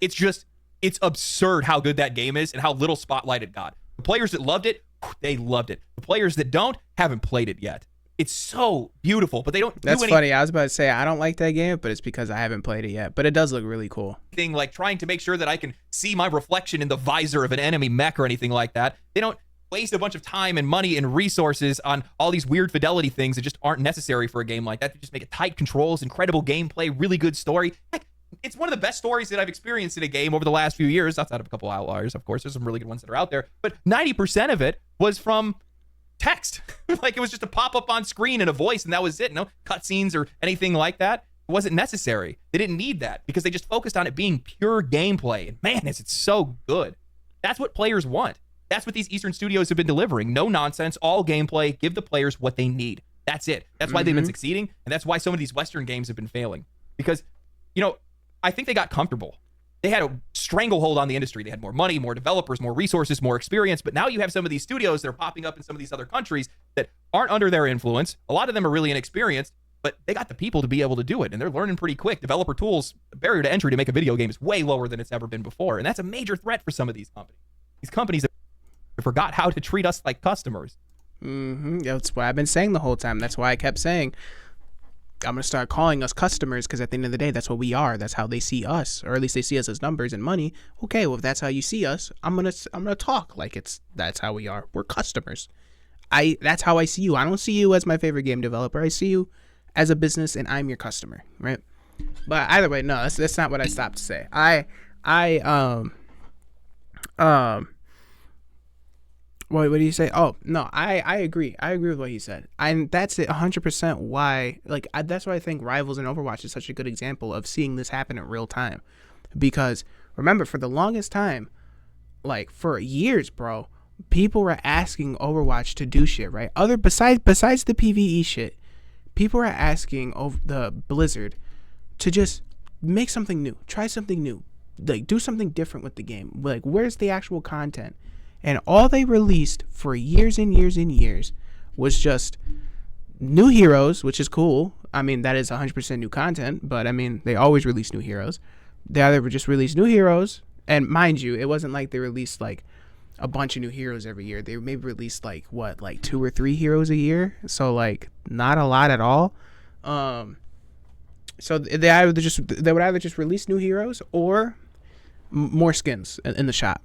It's absurd how good that game is and how little spotlight it got. The players that loved it, they loved it. The players that don't haven't played it yet. It's so beautiful, but they don't That's funny. I was about to say, I don't like that game, but it's because I haven't played it yet. But it does look really cool. Thing like trying to make sure that I can see my reflection in the visor of an enemy mech or anything like that. They don't waste a bunch of time and money and resources on all these weird fidelity things that just aren't necessary for a game like that. They just make it tight controls, incredible gameplay, really good story. Heck, it's one of the best stories that I've experienced in a game over the last few years, outside of a couple outliers, of course. There's some really good ones that are out there, but 90% of it was from text. Like, it was just a pop-up on screen and a voice, and that was it. No cutscenes or anything like that. It wasn't necessary. They didn't need that because they just focused on it being pure gameplay. And man, is it so good. That's what players want. That's what these Eastern studios have been delivering. No nonsense, all gameplay. Give the players what they need. That's it. That's why they've been succeeding, and that's why some of these Western games have been failing. Because, you know, I think they got comfortable. They had a stranglehold on the industry. They had more money, more developers, more resources, more experience. But now you have some of these studios that are popping up in some of these other countries that aren't under their influence. A lot of them are really inexperienced, but they got the people to be able to do it, and they're learning pretty quick. Developer tools, the barrier to entry to make a video game is way lower than it's ever been before, and that's a major threat for some of these companies. These companies have forgot how to treat us like customers. That's what I've been saying the whole time. That's why I kept saying I'm going to start calling us customers, because at the end of the day, that's what we are. That's how they see us, or at least they see us as numbers and money. Okay, well, if that's how you see us, I'm gonna talk like that's how we are. We're customers. That's how I see you. I don't see you as my favorite game developer. I see you as a business, and I'm your customer, right? But either way, no, that's not what I stopped to say. What do you say? Oh, no, I agree. I agree with what he said. And that's it 100% why, like, that's why I think Rivals and Overwatch is such a good example of seeing this happen in real time. Because, remember, for the longest time, like, for years, bro, people were asking Overwatch to do shit, right? Besides the PvE shit, people were asking the Blizzard to just make something new. Try something new. Like, do something different with the game. Like, where's the actual content? And all they released for years and years and years was just new heroes, which is cool. I mean, that is 100% new content, but I mean, they always release new heroes. They either just released new heroes, and mind you, it wasn't like they released like a bunch of new heroes every year. They maybe released like 2 or 3 heroes a year, so like not a lot at all. So they would either just release new heroes or more skins in the shop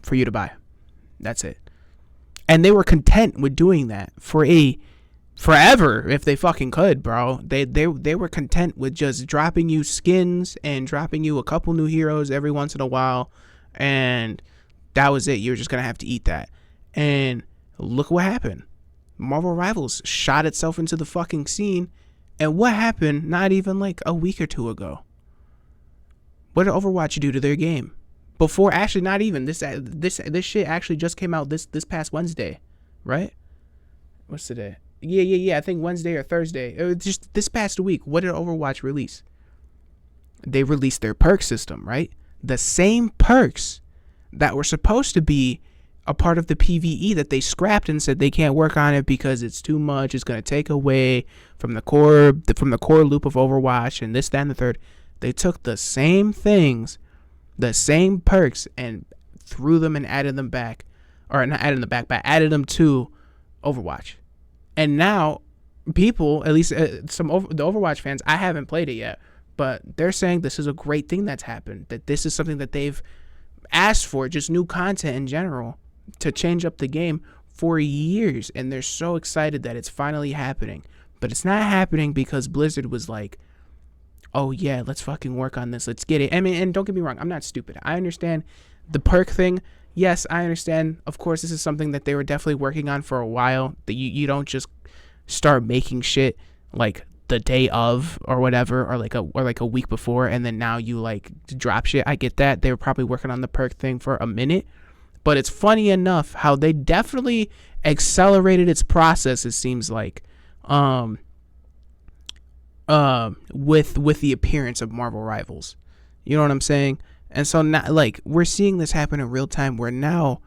for you to buy. That's it. And they were content with doing that for forever if they fucking could, bro. They were content with just dropping you skins and dropping you a couple new heroes every once in a while, and that was it. You were just gonna have to eat that. And look what happened. Marvel Rivals shot itself into the fucking scene, and what happened not even like a week or 2 ago? What did Overwatch do to their game? Before, actually, not even this shit actually just came out this past Wednesday, right? What's today? Yeah. I think Wednesday or Thursday. It was just this past week. What did Overwatch release? They released their perk system, right? The same perks that were supposed to be a part of the PvE that they scrapped and said they can't work on it because it's too much. It's gonna take away from the core loop of Overwatch and this, that, and the third. They took the same things, the same perks, and threw them and added them back, or not added them back, but added them to Overwatch. And now people, at least the Overwatch fans, I haven't played it yet, but they're saying this is a great thing that's happened, that this is something that they've asked for, just new content in general, to change up the game for years, and they're so excited that it's finally happening. But it's not happening because Blizzard was like, oh yeah, let's fucking work on this, let's get it. I mean, and don't get me wrong, I'm not stupid. I understand the perk thing. Yes, I understand. Of course, this is something that they were definitely working on for a while. That you don't just start making shit like the day of or whatever, or like a week before, and then now you like drop shit. I get that. They were probably working on the perk thing for a minute, but it's funny enough how they definitely accelerated its process, it seems like, with the appearance of Marvel Rivals. You know what I'm saying? And so now, like, we're seeing this happen in real time, where now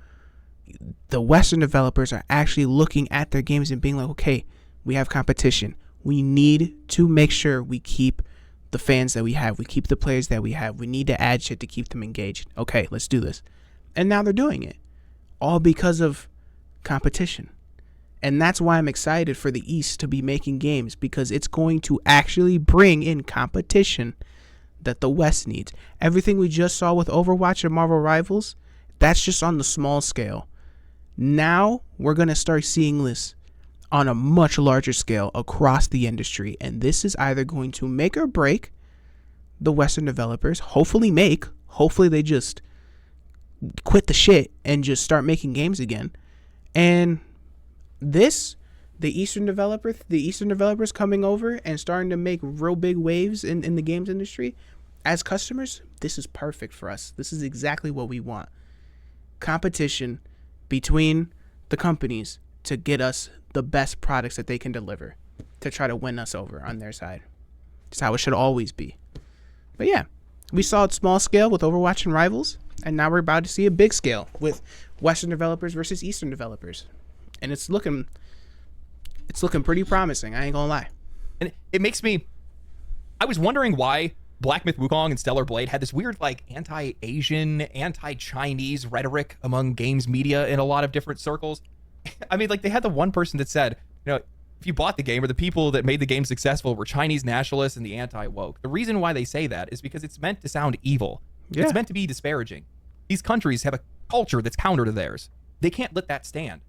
the Western developers are actually looking at their games and being like, okay, we have competition. We need to make sure we keep the fans that we have. We keep the players that we have. We need to add shit to keep them engaged. Okay, let's do this. And now they're doing it, all because of competition. And that's why I'm excited for the East to be making games, because it's going to actually bring in competition that the West needs. Everything we just saw with Overwatch and Marvel Rivals, that's just on the small scale. Now we're going to start seeing this on a much larger scale across the industry, and this is either going to make or break the Western developers hopefully they just quit the shit and just start making games again. And the Eastern developers coming over and starting to make real big waves in the games industry as customers, this is perfect for us. This is exactly what we want. Competition between the companies to get us the best products that they can deliver to try to win us over on their side. It's how it should always be. But yeah, we saw it small scale with Overwatch and Rivals, and now we're about to see a big scale with Western developers versus Eastern developers. And it's looking pretty promising, I ain't gonna lie. And it makes me, I was wondering why Black Myth Wukong and Stellar Blade had this weird like anti-Asian, anti-Chinese rhetoric among games media in a lot of different circles. I mean, like they had the one person that said, if you bought the game or the people that made the game successful were Chinese nationalists and the anti-woke. The reason why they say that is because it's meant to sound evil. Yeah. It's meant to be disparaging. These countries have a culture that's counter to theirs. They can't let that stand.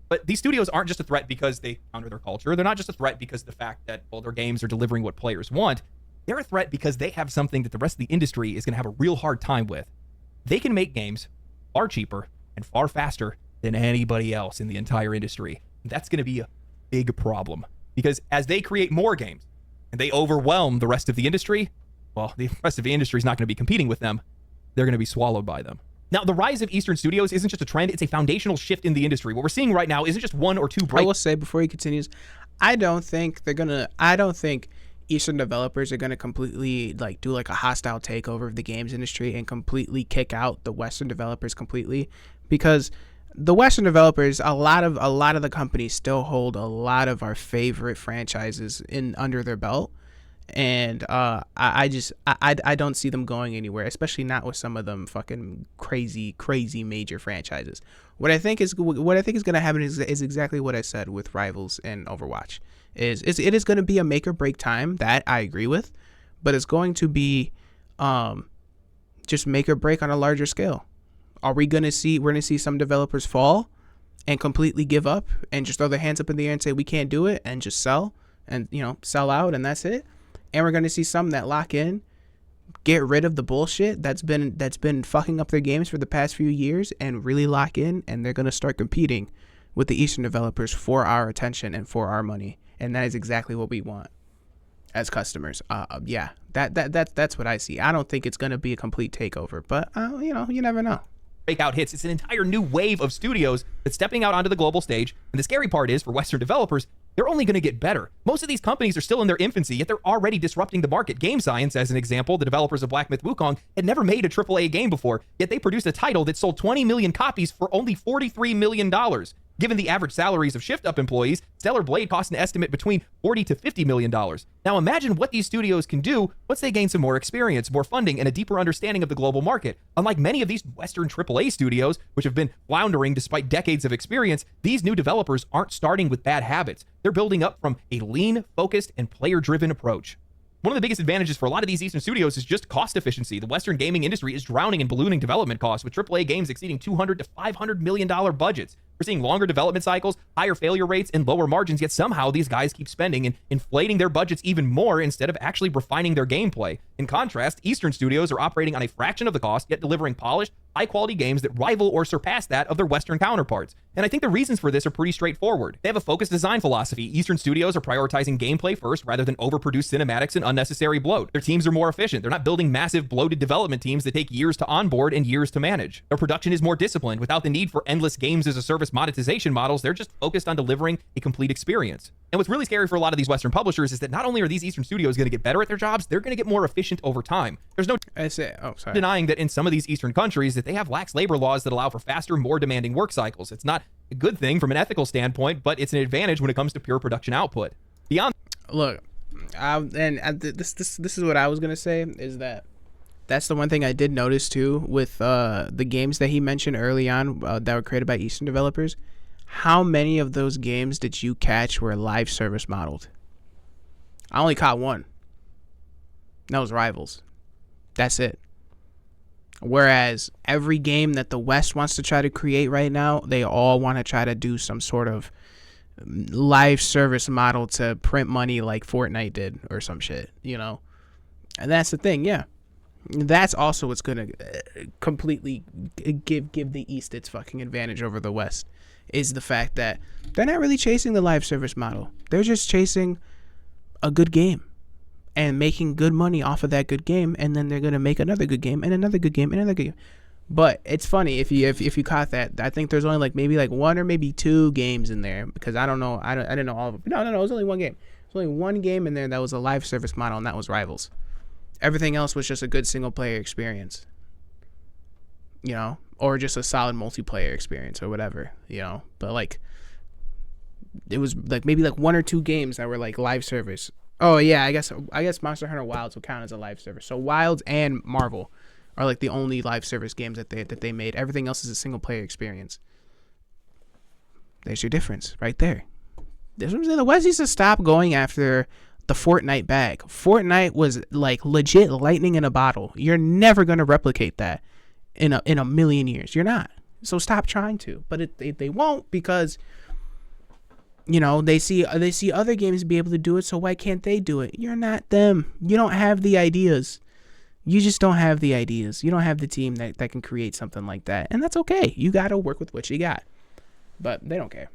But these studios aren't just a threat because they counter their culture. They're not just a threat because of the fact that, well, their games are delivering what players want. They're a threat because they have something that the rest of the industry is going to have a real hard time with. They can make games far cheaper and far faster than anybody else in the entire industry. That's going to be a big problem because as they create more games and they overwhelm the rest of the industry, well, the rest of the industry is not going to be competing with them. They're going to be swallowed by them. Now, the rise of Eastern studios isn't just a trend, it's a foundational shift in the industry. What we're seeing right now isn't just one or two breaks. I will say before he continues, I don't think Eastern developers are gonna completely like do like a hostile takeover of the games industry and completely kick out the Western developers completely, because the Western developers, a lot of the companies still hold a lot of our favorite franchises under their belt. And I don't see them going anywhere, especially not with some of them fucking crazy major franchises. What I think is going to happen is exactly what I said with Rivals and Overwatch. It is going to be a make or break time, that I agree with, but it's going to be just make or break on a larger scale. We're going to see some developers fall and completely give up and just throw their hands up in the air and say we can't do it and just sell out and that's it. And we're going to see some that lock in, get rid of the bullshit that's been fucking up their games for the past few years and really lock in, and they're going to start competing with the Eastern developers for our attention and for our money. And that is exactly what we want as customers. That's what I see. I don't think it's going to be a complete takeover, but you never know. Breakout hits. It's an entire new wave of studios that's stepping out onto the global stage. And the scary part is, for Western developers, they're only going to get better. Most of these companies are still in their infancy, yet they're already disrupting the market. Game Science, as an example, the developers of Black Myth Wukong, had never made a AAA game before, yet they produced a title that sold 20 million copies for only $43 million. Given the average salaries of Shift Up employees, Stellar Blade cost an estimate between $40 to $50 million. Now imagine what these studios can do once they gain some more experience, more funding, and a deeper understanding of the global market. Unlike many of these Western AAA studios, which have been floundering despite decades of experience, these new developers aren't starting with bad habits. They're building up from a lean, focused, and player-driven approach. One of the biggest advantages for a lot of these Eastern studios is just cost efficiency. The Western gaming industry is drowning in ballooning development costs, with AAA games exceeding $200 to $500 million budgets. We're seeing longer development cycles, higher failure rates, and lower margins, yet somehow these guys keep spending and inflating their budgets even more instead of actually refining their gameplay. In contrast, Eastern studios are operating on a fraction of the cost, yet delivering polished, high-quality games that rival or surpass that of their Western counterparts. And I think the reasons for this are pretty straightforward. They have a focused design philosophy. Eastern studios are prioritizing gameplay first rather than overproduced cinematics and unnecessary bloat. Their teams are more efficient. They're not building massive, bloated development teams that take years to onboard and years to manage. Their production is more disciplined. Without the need for endless games-as-a-service monetization models, they're just focused on delivering a complete experience. And what's really scary for a lot of these Western publishers is that not only are these Eastern studios going to get better at their jobs, they're going to get more efficient over time. There's no denying that in some of these Eastern countries that they have lax labor laws that allow for faster, more demanding work cycles. It's not a good thing from an ethical standpoint, but it's an advantage when it comes to pure production output. Beyond, look, this is what I was gonna say is that's the one thing I did notice too with the games that he mentioned early on that were created by Eastern developers. How many of those games did you catch were live service modeled? I only caught one. That was Rivals. That's it. Whereas every game that the West wants to try to create right now, they all want to try to do some sort of live service model to print money like Fortnite did or some shit, And that's the thing, yeah. That's also what's gonna completely give the East its fucking advantage over the West, is the fact that they're not really chasing the live service model. They're just chasing a good game and making good money off of that good game, and then they're gonna make another good game and another good game and another good game. But it's funny if you caught that. I think there's only like maybe like one or maybe two games in there, because I don't know. I didn't know all of them. No. It was only one game. There's only one game in there that was a live service model, and that was Rivals. Everything else was just a good single player experience, or just a solid multiplayer experience or whatever, But like, it was like maybe like one or two games that were like live service. Oh yeah, I guess Monster Hunter Wilds will count as a live service. So Wilds and Marvel are like the only live service games that they made. Everything else is a single player experience. There's your difference right there. That's what I'm saying. The West needs to stop going after the Fortnite bag. Fortnite was like legit lightning in a bottle. You're never gonna replicate that in a million years. You're not. So stop trying to. But they won't, because they see other games be able to do it. So why can't they do it? You're not them. You don't have the ideas. You just don't have the ideas. You don't have the team that can create something like that, and that's okay. You gotta work with what you got. But they don't care.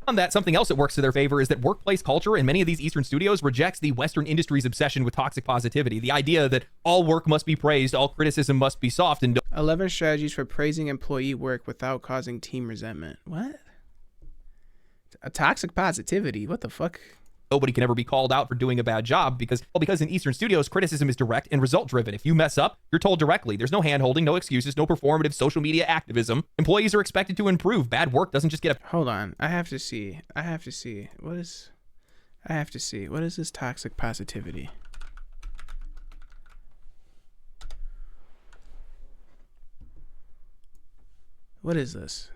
On that, something else that works to their favor is that workplace culture in many of these Eastern studios rejects the Western industry's obsession with toxic positivity. The idea that all work must be praised, all criticism must be soft, and 11 strategies for praising employee work without causing team resentment. What? A toxic positivity? What the fuck? nobody can ever be called out for doing a bad job because in Eastern studios, criticism is direct and result driven. If you mess up, you're told directly. There's no hand-holding, no excuses, no performative social media activism. Employees are expected to improve. Bad work doesn't just get a... Hold on. I have to see. What is this toxic positivity? What is this?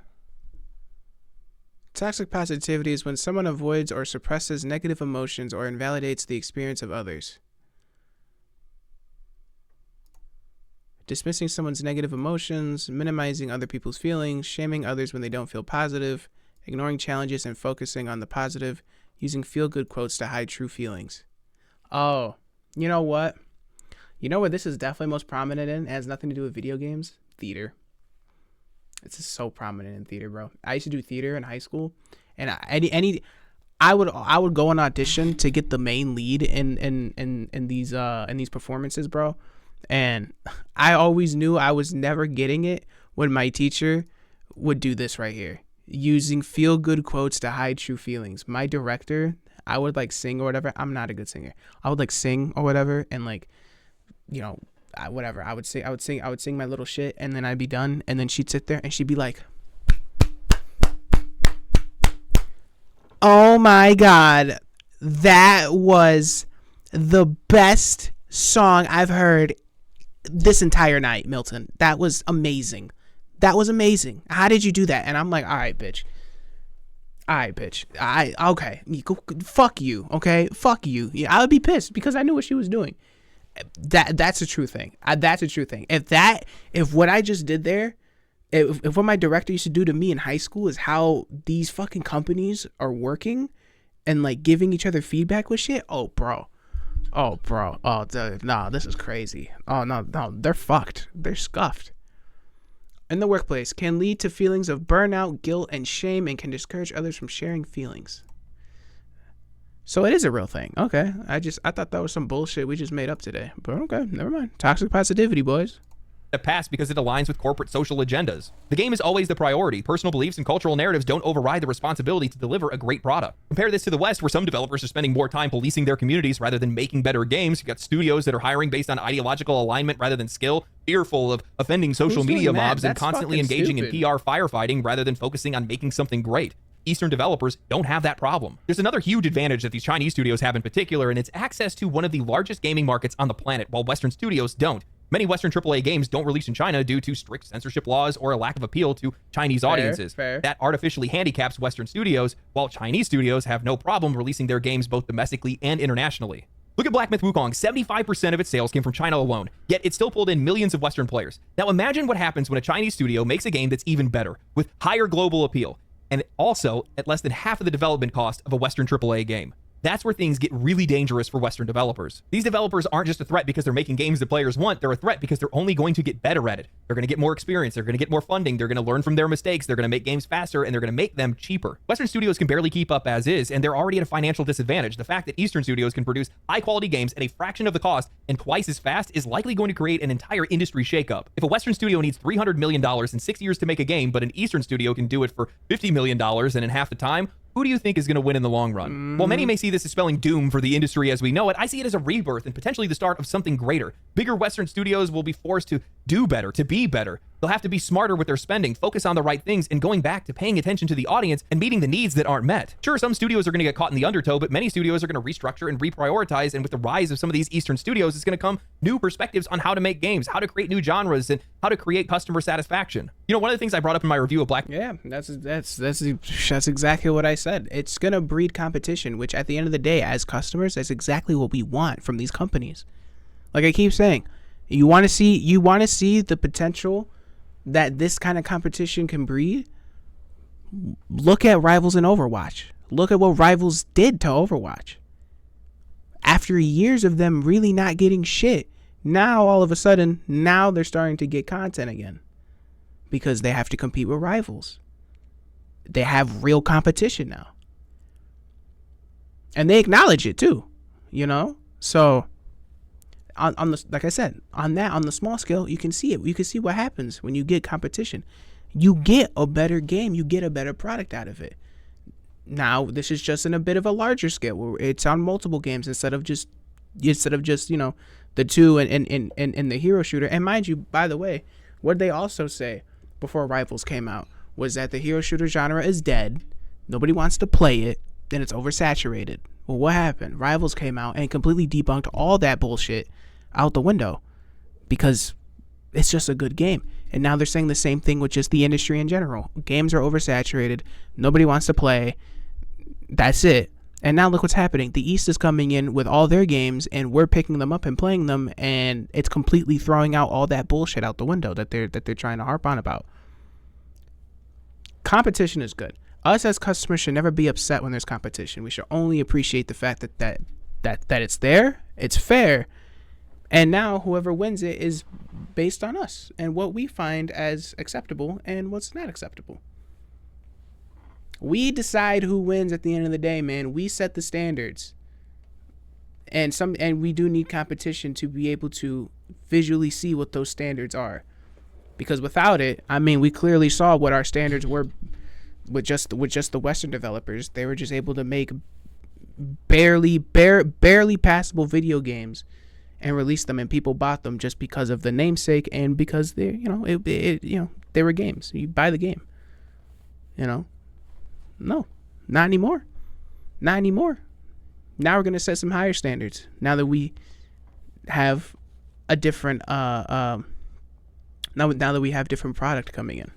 Toxic positivity is when someone avoids or suppresses negative emotions or invalidates the experience of others. Dismissing someone's negative emotions, minimizing other people's feelings, shaming others when they don't feel positive, ignoring challenges and focusing on the positive, using feel-good quotes to hide true feelings. Oh, you know what? You know what this is definitely most prominent in? It has nothing to do with video games. Theater. It's just so prominent in theater, bro. I used to do theater in high school, and I would go on audition to get the main lead in these performances, bro. And I always knew I was never getting it when my teacher would do this right here, using feel good quotes to hide true feelings. My director, I would like sing or whatever. I'm not a good singer. I would like sing or whatever, and like, you know, whatever. I would sing my little shit, and then I'd be done, and then she'd sit there and she'd be like, "Oh my God, that was the best song I've heard this entire night, Milton. That was amazing. That was amazing. How did you do that?" And I'm like, all right, bitch. Okay. Fuck you. Okay. Fuck you. Yeah, I would be pissed because I knew what she was doing. That's a true thing. That's a true thing. If what I just did there, if what my director used to do to me in high school is how these fucking companies are working and like giving each other feedback with shit, oh bro, dude, nah, this is crazy. Oh no, they're fucked. They're scuffed. In the workplace can lead to feelings of burnout, guilt, and shame, and can discourage others from sharing feelings. So it is a real thing. Okay. I thought that was some bullshit we just made up today. But okay, never mind. Toxic positivity, boys. Pass because it aligns with corporate social agendas. The game is always the priority. Personal beliefs and cultural narratives don't override the responsibility to deliver a great product. Compare this to the West, where some developers are spending more time policing their communities rather than making better games. You've got studios that are hiring based on ideological alignment rather than skill, fearful of offending social media mobs, and constantly engaging in PR firefighting rather than focusing on making something great. Eastern developers don't have that problem. There's another huge advantage that these Chinese studios have in particular, and it's access to one of the largest gaming markets on the planet, while Western studios don't. Many Western AAA games don't release in China due to strict censorship laws or a lack of appeal to Chinese audiences. Fair. That artificially handicaps Western studios, while Chinese studios have no problem releasing their games both domestically and internationally. Look at Black Myth Wukong. 75% of its sales came from China alone, yet it still pulled in millions of Western players. Now imagine what happens when a Chinese studio makes a game that's even better, with higher global appeal, and also at less than half of the development cost of a Western AAA game. That's where things get really dangerous for Western developers. These developers aren't just a threat because they're making games that players want. They're a threat because they're only going to get better at it. They're going to get more experience. They're going to get more funding. They're going to learn from their mistakes. They're going to make games faster, and they're going to make them cheaper. Western studios can barely keep up as is, and they're already at a financial disadvantage. The fact that Eastern studios can produce high-quality games at a fraction of the cost and twice as fast is likely going to create an entire industry shakeup. If a Western studio needs $300 million in 6 years to make a game, but an Eastern studio can do it for $50 million and in half the time, who do you think is going to win in the long run? While many may see this as spelling doom for the industry as we know it, I see it as a rebirth and potentially the start of something greater. Bigger Western studios will be forced to do better, to be better. They'll have to be smarter with their spending, focus on the right things, and going back to paying attention to the audience and meeting the needs that aren't met. Sure, some studios are going to get caught in the undertow, but many studios are going to restructure and reprioritize, and with the rise of some of these Eastern studios, it's going to come new perspectives on how to make games, how to create new genres, and how to create customer satisfaction. You know, one of the things I brought up in my review of Black... Yeah, that's exactly what I said. It's going to breed competition, which at the end of the day, as customers, that's exactly what we want from these companies. Like I keep saying, you want to see the potential that this kind of competition can breed. Look at Rivals and Overwatch. Look at what Rivals did to Overwatch. After years of them really not getting shit, now all of a sudden, now they're starting to get content again because they have to compete with Rivals. They have real competition now. And they acknowledge it too, you know? So on the, like I said, on the small scale, you can see it. You can see what happens when you get competition. You get a better game. You get a better product out of it. Now, this is just in a bit of a larger scale where it's on multiple games instead of just you know, the two in the hero shooter. And mind you, by the way, what they also say before Rivals came out was that the hero shooter genre is dead. Nobody wants to play it. Then it's oversaturated. Well, what happened? Rivals came out and completely debunked all that bullshit out the window because it's just a good game. And now they're saying the same thing with just the industry in general. Games are oversaturated. Nobody wants to play. That's it. And now look what's happening. The East is coming in with all their games, and we're picking them up and playing them, and it's completely throwing out all that bullshit out the window that they're trying to harp on about. Competition is good. Us as customers should never be upset when there's competition. We should only appreciate the fact that it's there, it's fair, and now whoever wins it is based on us and what we find as acceptable and what's not acceptable. We decide who wins at the end of the day, man. We set the standards. And we do need competition to be able to visually see what those standards are. Because without it, I mean, we clearly saw what our standards were with just the Western developers. They were just able to make barely passable video games and release them, and people bought them just because of the namesake and because they, they were games. You buy the game. No, not anymore. Not anymore. Now we're gonna set some higher standards. Now that we have a different now that we have different product coming in.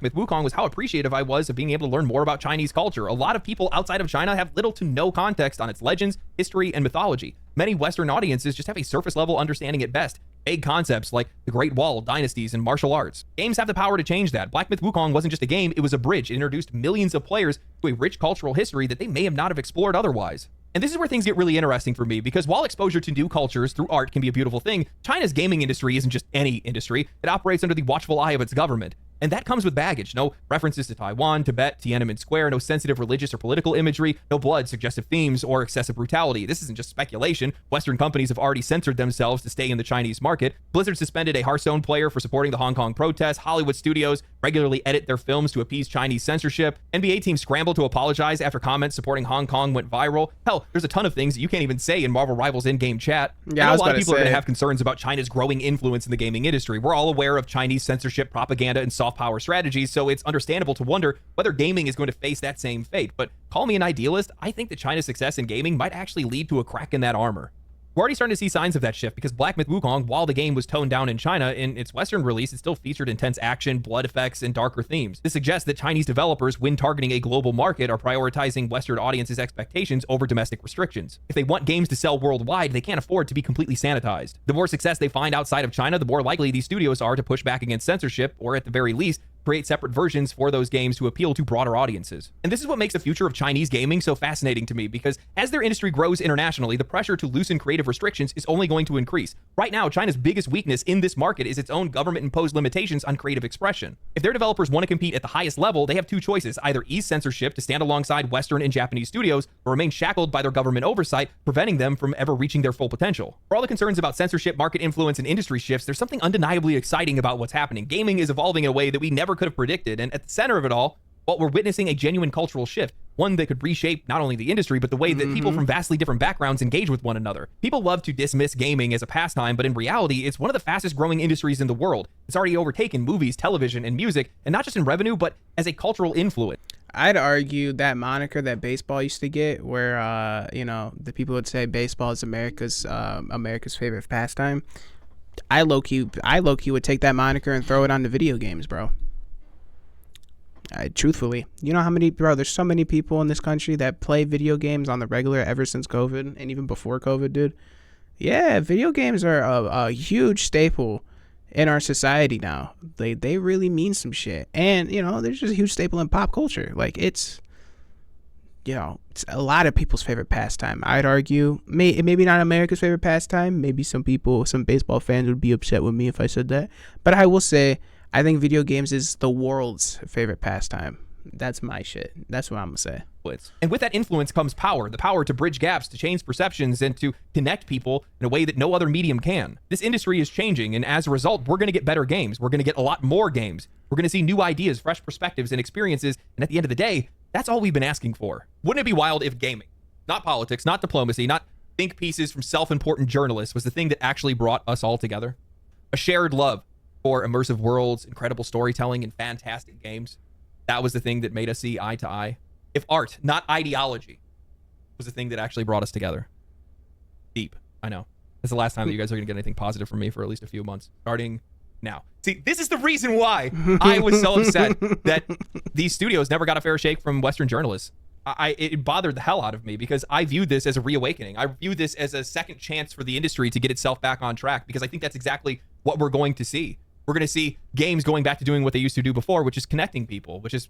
With Wukong was how appreciative I was of being able to learn more about Chinese culture. A lot of people outside of China have little to no context on its legends, history, and mythology. Many Western audiences just have a surface level understanding at best. Vague concepts like the Great Wall, dynasties, and martial arts. Games have the power to change that. Black Myth Wukong wasn't just a game, it was a bridge. It introduced millions of players to a rich cultural history that they may have not have explored otherwise. And this is where things get really interesting for me, because while exposure to new cultures through art can be a beautiful thing, China's gaming industry isn't just any industry. It operates under the watchful eye of its government. And that comes with baggage. No references to Taiwan, Tibet, Tiananmen Square, no sensitive religious or political imagery, no blood, suggestive themes, or excessive brutality. This isn't just speculation. Western companies have already censored themselves to stay in the Chinese market. Blizzard suspended a Hearthstone player for supporting the Hong Kong protests. Hollywood studios regularly edit their films to appease Chinese censorship. NBA teams scramble to apologize after comments supporting Hong Kong went viral. Hell, there's a ton of things that you can't even say in Marvel Rivals in-game chat. Yeah, a lot of people are going to have concerns about China's growing influence in the gaming industry. We're all aware of Chinese censorship, propaganda, and soft power strategies, so it's understandable to wonder whether gaming is going to face that same fate. But call me an idealist, I think that China's success in gaming might actually lead to a crack in that armor. We're already starting to see signs of that shift, because Black Myth Wukong, while the game was toned down in China, in its Western release, it still featured intense action, blood effects, and darker themes. This suggests that Chinese developers, when targeting a global market, are prioritizing Western audiences' expectations over domestic restrictions. If they want games to sell worldwide, they can't afford to be completely sanitized. The more success they find outside of China, the more likely these studios are to push back against censorship, or at the very least, create separate versions for those games to appeal to broader audiences. And this is what makes the future of Chinese gaming so fascinating to me, because as their industry grows internationally, the pressure to loosen creative restrictions is only going to increase. Right now, China's biggest weakness in this market is its own government-imposed limitations on creative expression. If their developers want to compete at the highest level, they have two choices: either ease censorship to stand alongside Western and Japanese studios, or remain shackled by their government oversight, preventing them from ever reaching their full potential. For all the concerns about censorship, market influence, and industry shifts, there's something undeniably exciting about what's happening. Gaming is evolving in a way that we never could have predicted, and at the center of it all, well, we're witnessing a genuine cultural shift, one that could reshape not only the industry, but the way that people from vastly different backgrounds engage with one another. People love to dismiss gaming as a pastime, but in reality, it's one of the fastest growing industries in the world. It's already overtaken movies, television, and music, and not just in revenue, but as a cultural influence. I'd argue that moniker that baseball used to get, where the people would say baseball is America's favorite pastime. I low key would take that moniker and throw it on the video games, bro. Truthfully, you know how many, bro, there's so many people in this country that play video games on the regular ever since COVID, and even before COVID, dude. Yeah, video games are a huge staple in our society now. They really mean some shit. And, they're just a huge staple in pop culture. Like, it's a lot of people's favorite pastime. I'd argue, maybe not America's favorite pastime. Maybe some baseball fans would be upset with me if I said that. But I will say, I think video games is the world's favorite pastime. That's my shit. That's what I'm going to say. And with that influence comes power, the power to bridge gaps, to change perceptions, and to connect people in a way that no other medium can. This industry is changing, and as a result, we're going to get better games. We're going to get a lot more games. We're going to see new ideas, fresh perspectives, and experiences, and at the end of the day, that's all we've been asking for. Wouldn't it be wild if gaming, not politics, not diplomacy, not think pieces from self-important journalists, was the thing that actually brought us all together? A shared love for immersive worlds, incredible storytelling, and fantastic games. That was the thing that made us see eye to eye. If art, not ideology, was the thing that actually brought us together. Deep, I know. This is the last time that you guys are going to get anything positive from me for at least a few months, starting now. See, this is the reason why I was so upset that these studios never got a fair shake from Western journalists. It bothered the hell out of me, because I viewed this as a reawakening. I view this as a second chance for the industry to get itself back on track, because I think that's exactly what we're going to see. We're going to see games going back to doing what they used to do before, which is connecting people, which is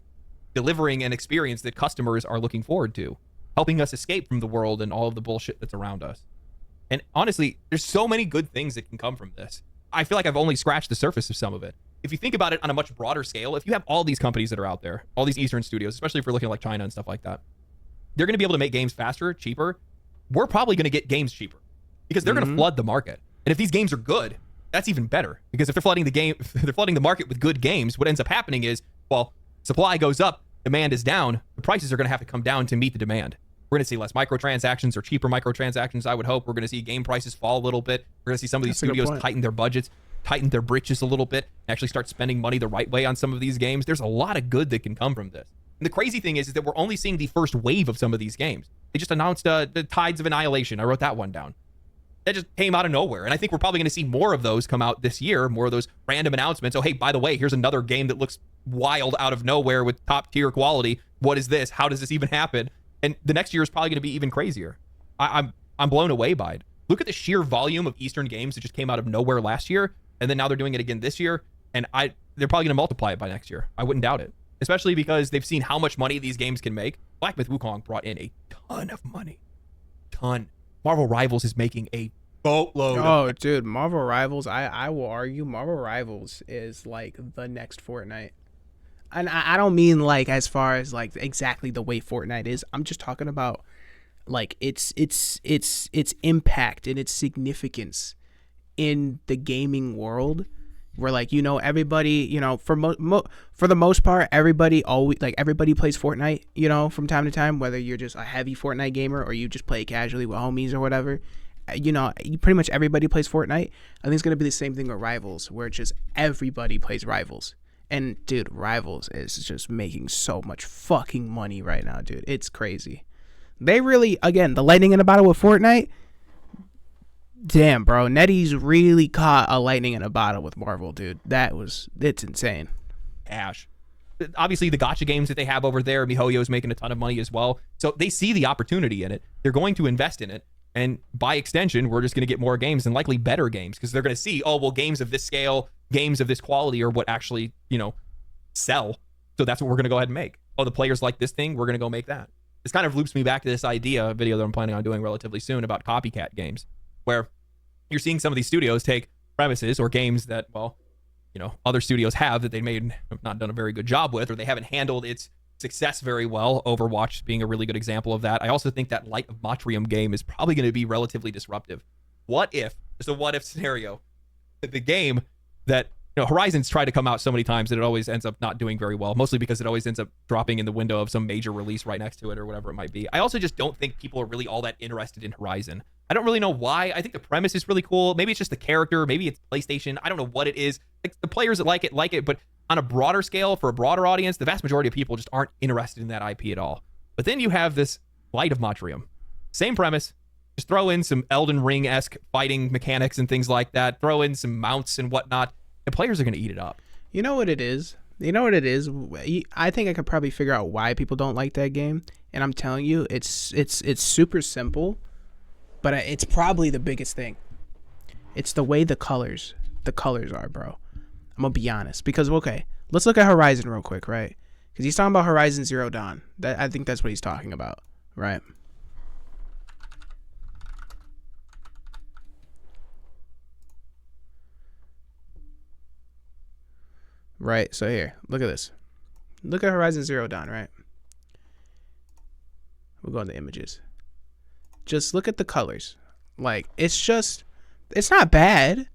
delivering an experience that customers are looking forward to, helping us escape from the world and all of the bullshit that's around us. And honestly, there's so many good things that can come from this. I feel like I've only scratched the surface of some of it. If you think about it on a much broader scale, if you have all these companies that are out there, all these Eastern studios, especially if we're looking at like China and stuff like that, they're going to be able to make games faster, cheaper. We're probably going to get games cheaper, because they're going to flood the market. And if these games are good, that's even better, because if they're flooding the market with good games, what ends up happening is, well, supply goes up, demand is down, the prices are going to have to come down to meet the demand. We're going to see less microtransactions or cheaper microtransactions, I would hope. We're going to see game prices fall a little bit. We're going to see some of these studios tighten their budgets, tighten their britches a little bit, and actually start spending money the right way on some of these games. There's a lot of good that can come from this. And the crazy thing is that we're only seeing the first wave of some of these games. They just announced the Tides of Annihilation. I wrote that one down. That just came out of nowhere. And I think we're probably going to see more of those come out this year, more of those random announcements. Oh, hey, by the way, here's another game that looks wild out of nowhere with top tier quality. What is this? How does this even happen? And the next year is probably going to be even crazier. I'm blown away by it. Look at the sheer volume of Eastern games that just came out of nowhere last year, and then now they're doing it again this year, and they're probably going to multiply it by next year. I wouldn't doubt it, especially because they've seen how much money these games can make. Black Myth Wukong brought in a ton of money. Ton. Marvel Rivals is making a boatload. Oh, dude, Marvel Rivals, I will argue Marvel Rivals is like the next Fortnite. And I don't mean like as far as like exactly the way Fortnite is. I'm just talking about like its impact and its significance in the gaming world, where like, everybody, for the most part, everybody plays Fortnite, from time to time, whether you're just a heavy Fortnite gamer or you just play casually with homies or whatever. Pretty much everybody plays Fortnite. I think it's going to be the same thing with Rivals, where it's just everybody plays Rivals. And, dude, Rivals is just making so much fucking money right now, dude. It's crazy. They really, again, the lightning in a bottle with Fortnite, damn, bro. NetEase really caught a lightning in a bottle with Marvel, dude. It's insane. Ash. Obviously, the gacha games that they have over there, MiHoYo's making a ton of money as well. So they see the opportunity in it. They're going to invest in it. And by extension, we're just going to get more games and likely better games, because they're going to see, oh, well, games of this scale, games of this quality are what actually, sell. So that's what we're going to go ahead and make. Oh, the players like this thing, we're going to go make that. This kind of loops me back to this video that I'm planning on doing relatively soon about copycat games, where you're seeing some of these studios take premises or games that, well, other studios have that they have not done a very good job with, or they haven't handled its success very well. Overwatch being a really good example of that. I also think that Light of Motrium game is probably going to be relatively disruptive. What if, just a what if scenario, the game that Horizon's tried to come out so many times that it always ends up not doing very well, mostly because it always ends up dropping in the window of some major release right next to it or whatever it might be. I also just don't think people are really all that interested in Horizon. I don't really know why. I think the premise is really cool. Maybe it's just the character. Maybe it's PlayStation. I don't know what it is. Like, the players that like it, but on a broader scale, for a broader audience, the vast majority of people just aren't interested in that IP at all. But then you have this Light of Motrium. Same premise. Just throw in some Elden Ring-esque fighting mechanics and things like that. Throw in some mounts and whatnot. And players are going to eat it up. You know what it is? I think I could probably figure out why people don't like that game. And I'm telling you, it's super simple, but it's probably the biggest thing. It's the way the colors are, bro. I'm going to be honest. Because, okay, let's look at Horizon real quick, right? Because he's talking about Horizon Zero Dawn. I think that's what he's talking about, right? Right, so here, look at this. Look at Horizon Zero Dawn, right? We'll go into images. Just look at the colors. Like, it's not bad,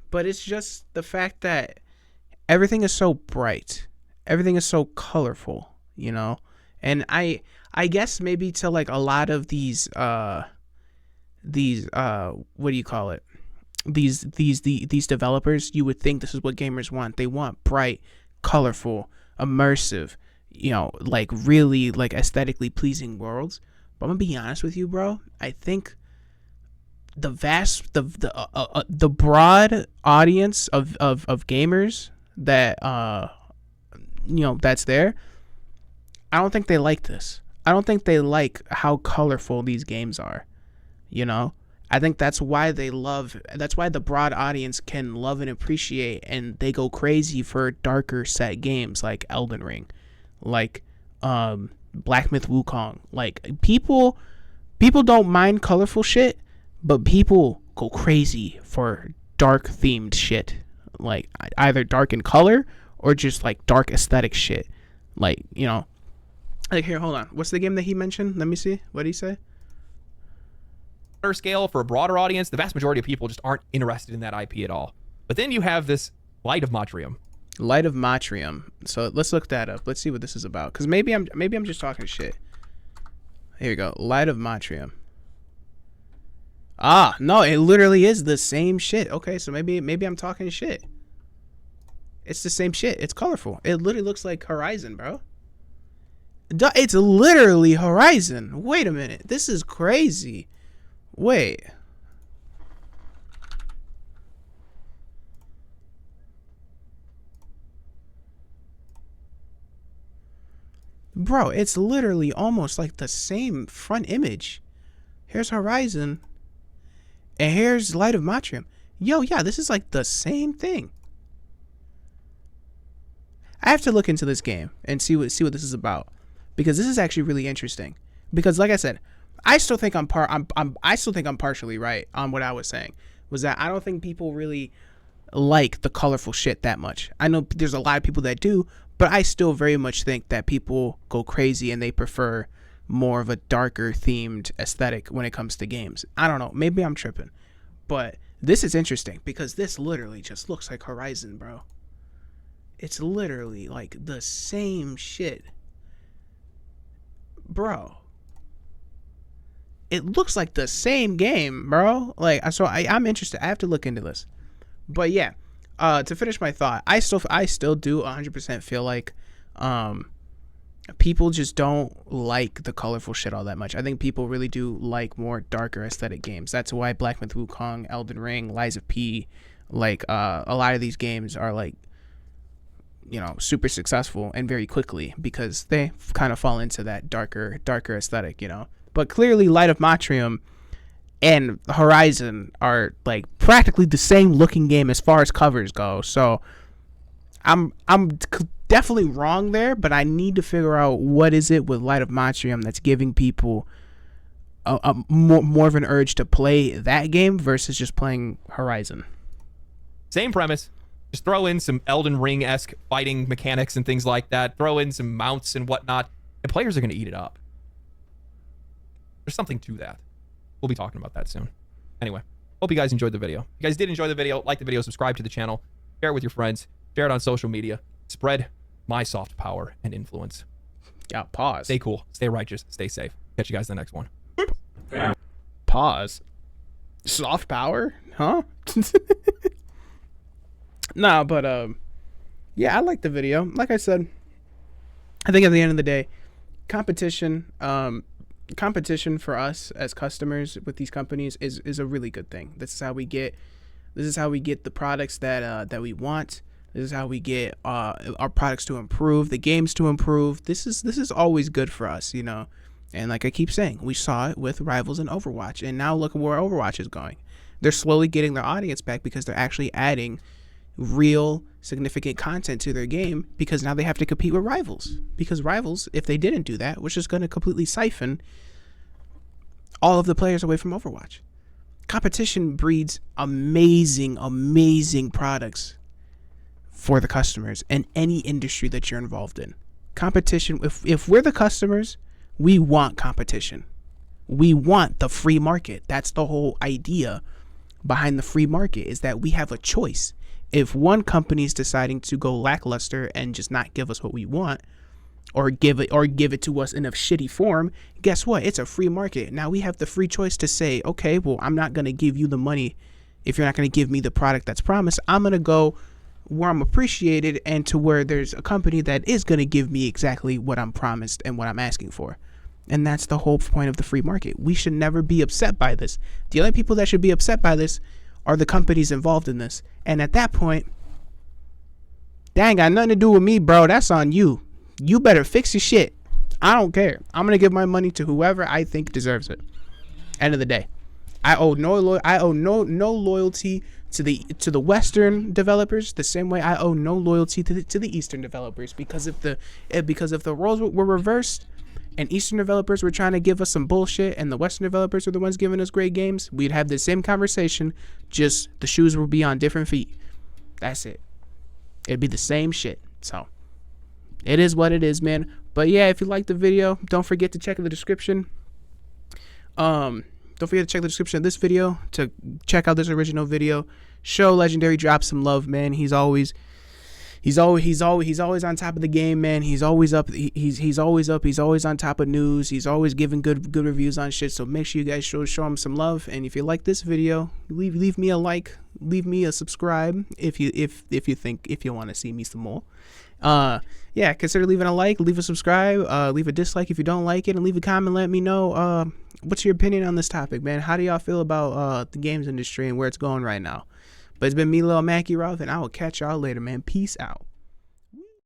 but it's just the fact that everything is so bright. Everything is so colorful, And I guess maybe to like a lot of these what do you call it? These developers, you would think this is what gamers want. They want bright, colorful, immersive, like really like aesthetically pleasing worlds. But I'm gonna be honest with you, bro. I think the broad audience of gamers that that's there, I don't think they like this. I don't think they like how colorful these games are. I think that's why the broad audience can love and appreciate, and they go crazy for darker set games like Elden Ring, like Black Myth Wukong. Like, people don't mind colorful shit, but people go crazy for dark themed shit, like either dark in color or just like dark aesthetic shit. Like, like, here, hold on. What's the game that he mentioned? Let me see. What did he say? Scale, for a broader audience, the vast majority of people just aren't interested in that IP at all. But then you have this Light of Motrium. Light of Motrium. So let's look that up. Let's see what this is about. Because maybe I'm just talking shit. Here we go. Light of Motrium. Ah, no, it literally is the same shit. Okay, so maybe I'm talking shit. It's the same shit. It's colorful. It literally looks like Horizon, bro. It's literally Horizon. Wait a minute. This is crazy. Wait. Bro, it's literally almost like the same front image. Here's Horizon. And here's Light of Motrium. Yo, yeah, this is like the same thing. I have to look into this game and see what this is about. Because this is actually really interesting. Because like I said, I still think I'm partially right on what I was saying. Was that I don't think people really like the colorful shit that much. I know there's a lot of people that do, but I still very much think that people go crazy and they prefer more of a darker themed aesthetic when it comes to games. I don't know. Maybe I'm tripping. But this is interesting because this literally just looks like Horizon, bro. It's literally like the same shit. Bro. It looks like the same game, bro. Like, so I'm interested. I have to look into this. But yeah, to finish my thought, I still do 100% feel like people just don't like the colorful shit all that much. I think people really do like more darker aesthetic games. That's why Black Myth Wukong, Elden Ring, Lies of P, like a lot of these games are like, super successful and very quickly because they kind of fall into that darker aesthetic, But clearly Light of Motrium and Horizon are like practically the same looking game as far as covers go. So I'm definitely wrong there, but I need to figure out what is it with Light of Motrium that's giving people a more of an urge to play that game versus just playing Horizon. Same premise. Just throw in some Elden Ring-esque fighting mechanics and things like that. Throw in some mounts and whatnot, and players are going to eat it up. There's something to that. We'll be talking about that soon. Anyway, hope you guys enjoyed the video. If you guys did enjoy the video, like the video, subscribe to the channel, share it with your friends, share it on social media, spread my soft power and influence. Yeah, pause. Stay cool, stay righteous, stay safe. Catch you guys in the next one. Pause. Soft power? Huh? Nah, but yeah, I like the video. Like I said, I think at the end of the day, competition for us as customers with these companies is a really good thing. This is how we get the products that we want. This is how we get our products to improve, the games to improve. This is always good for us, you know. And like I keep saying, we saw it with Rivals and Overwatch, and now look at where Overwatch is going. They're slowly getting their audience back because they're actually adding real significant content to their game, because now they have to compete with Rivals, because Rivals, if they didn't do that, was just going to completely siphon all of the players away from Overwatch. Competition breeds amazing products for the customers in any industry that you're involved in. Competition, if we're the customers, we want competition. We want the free market. That's the whole idea behind the free market, is that we have a choice. If one company is deciding to go lackluster and just not give us what we want, or give it to us in a shitty form, guess what? It's a free market. Now we have the free choice to say, okay, well, I'm not going to give you the money if you're not going to give me the product that's promised. I'm going to go where I'm appreciated and to where there's a company that is going to give me exactly what I'm promised and what I'm asking for. And that's the whole point of the free market. We should never be upset by this. The only people that should be upset by this are the companies involved in this. And at that point, that ain't got nothing to do with me, bro. That's on you. You better fix your shit. I don't care. I'm going to give my money to whoever I think deserves it. End of the day. I owe no loyalty to the Western developers the same way I owe no loyalty to the Eastern developers, because if the roles were reversed and Eastern developers were trying to give us some bullshit and the Western developers were the ones giving us great games, we'd have the same conversation, just the shoes would be on different feet. That's it. It'd be the same shit. So it is what it is, man. But yeah, if you like the video, don't forget to check the description. Don't forget to check the description of this video to check out this original video. Show Legendary Drop some love, man. He's always on top of the game, man. He's always up. He's always up. He's always on top of news. He's always giving good reviews on shit. So make sure you guys show him some love. And if you like this video, leave me a like, leave me a subscribe if you want to see me some more. Yeah, consider leaving a like, leave a subscribe, leave a dislike if you don't like it, and leave a comment. Let me know what's your opinion on this topic, man. How do y'all feel about the games industry and where it's going right now? But it's been me, Lil Mackie Roth, and I will catch y'all later, man. Peace out.